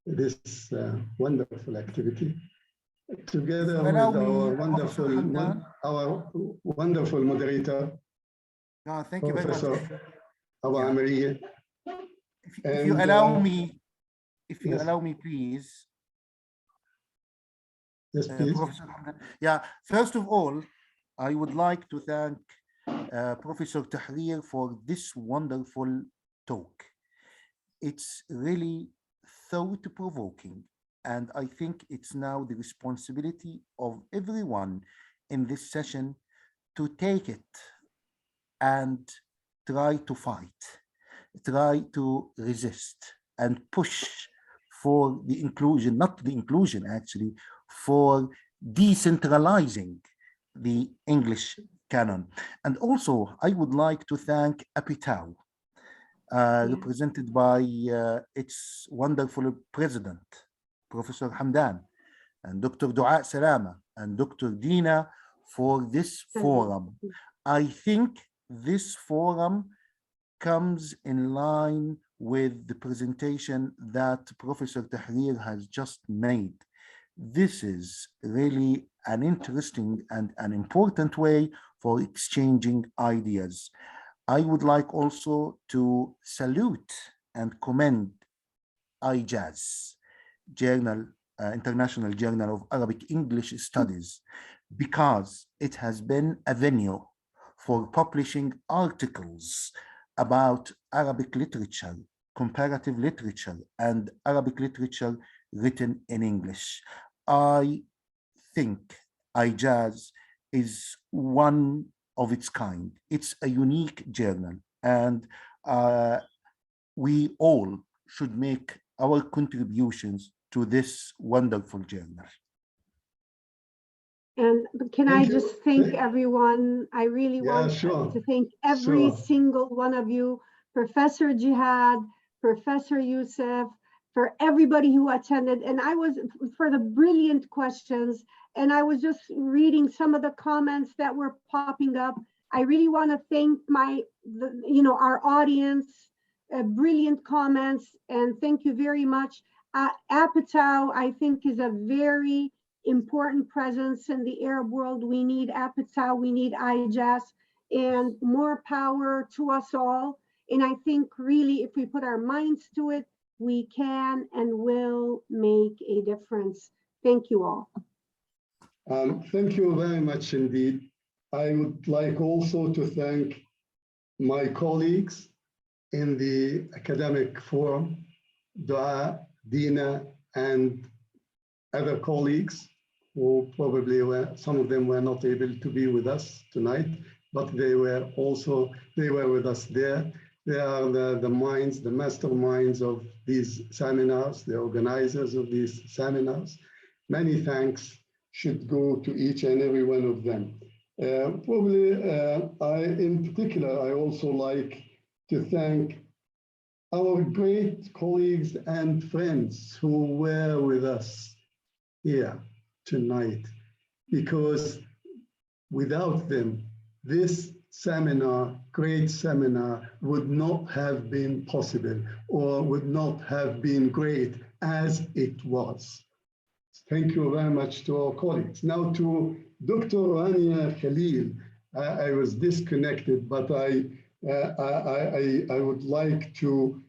this wonderful activity, together with our wonderful moderator, thank you very much. Professor Abuamrieh. If you allow me, please. Yes, please. Professor Hamdan. Yeah, first of all, I would like to thank Professor Tahrir for this wonderful talk. It's really thought-provoking, and I think it's now the responsibility of everyone in this session to take it and try to fight, try to resist, and push for the inclusion, not the inclusion actually, for decentralizing the English canon. And also, I would like to thank Apetau, represented by its wonderful president, Professor Hamdan, and Dr. Dua Salama, and Dr. Dina for this forum. I think this forum comes in line with the presentation that Professor Tahrir has just made. This is really an interesting and an important way for exchanging ideas. I would like also to salute and commend IJAZ, International Journal of Arabic English Studies, because it has been a venue for publishing articles about Arabic literature, comparative literature, and Arabic literature written in English. I think IJAZ is one of its kind. It's a unique journal, and we all should make our contributions to this wonderful journal. And can I just thank everyone? I really want to thank every single one of you, Professor Jihad, Professor Yousef, for everybody who attended. And for the brilliant questions. And I was just reading some of the comments that were popping up. I really want to thank our audience, brilliant comments, and thank you very much. Apetau, I think, is a very important presence in the Arab world. We need Apetau, we need IJAZ, and more power to us all. And I think really, if we put our minds to it, we can and will make a difference. Thank you all. Thank you very much indeed. I would like also to thank my colleagues in the academic forum, Dua, Dina, and other colleagues who probably some of them were not able to be with us tonight, but they were with us there. They are the minds, the masterminds of these seminars, the organizers of these seminars. Many thanks should go to each and every one of them. In particular, I also like to thank our great colleagues and friends who were with us here tonight, because without them, this seminar, great seminar, would not have been possible or would not have been great as it was. Thank you very much to our colleagues. Now to Dr. Rania Khalil. I was disconnected, but I would like to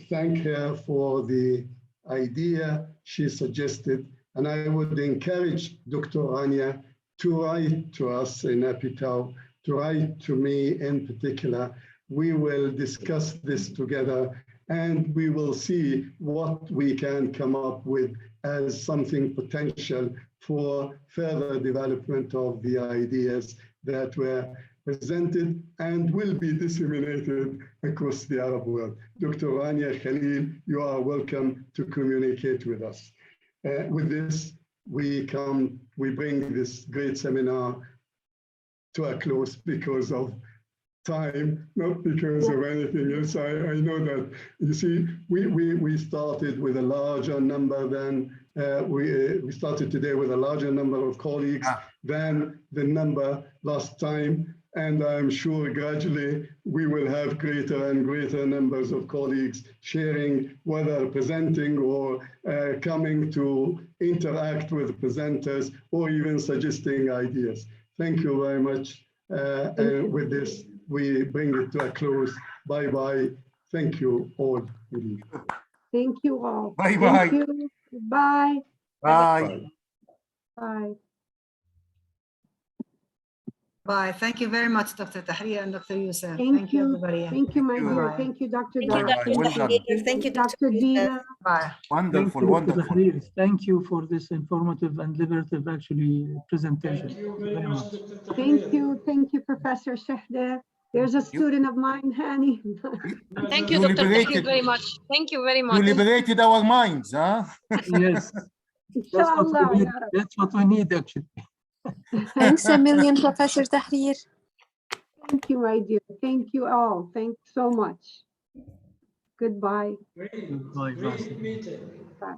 thank her for the idea she suggested, and I would encourage Dr. Rania to write to us in Apetau, to write to me in particular. We will discuss this together and we will see what we can come up with as something potential for further development of the ideas that were presented and will be disseminated across the Arab world. Dr. Rania Khalil, you are welcome to communicate with us. With this, we bring this great seminar to a close because of time, not because of anything else. I know that, you see, we started with a larger number than, we started today with a larger number of colleagues than the number last time. And I'm sure gradually we will have greater and greater numbers of colleagues sharing, whether presenting or coming to interact with presenters or even suggesting ideas. Thank you very much. With this, we bring it to a close. Bye-bye. Thank you all. Thank you all. Bye-bye. Thank you. Bye. Bye. Bye. Bye. Thank you very much, Dr. Tahrir and Dr. Yousef. Thank you, everybody. Thank you, my dear. Bye. Thank you, Dr. Thank you, Dar. Dr. Well done. Tahrir. Thank you, Dr. Dina. Bye. Wonderful, Thank you, wonderful. Dr. Tahrir. Thank you for this informative and liberative, actually, presentation. Thank you very much, Dr. Tahrir. Thank you, Professor Shehde. There's a student of mine, Hani. Thank you, Dr. Tahrir, very much. Thank you very much. You liberated our minds, huh? Yes, Inshallah. that's what we need, actually. Thanks a million, Professor Tahrir. Thank you, my dear. Thank you all. Thanks so much. Goodbye. Great. Goodbye, Great meeting. Bye.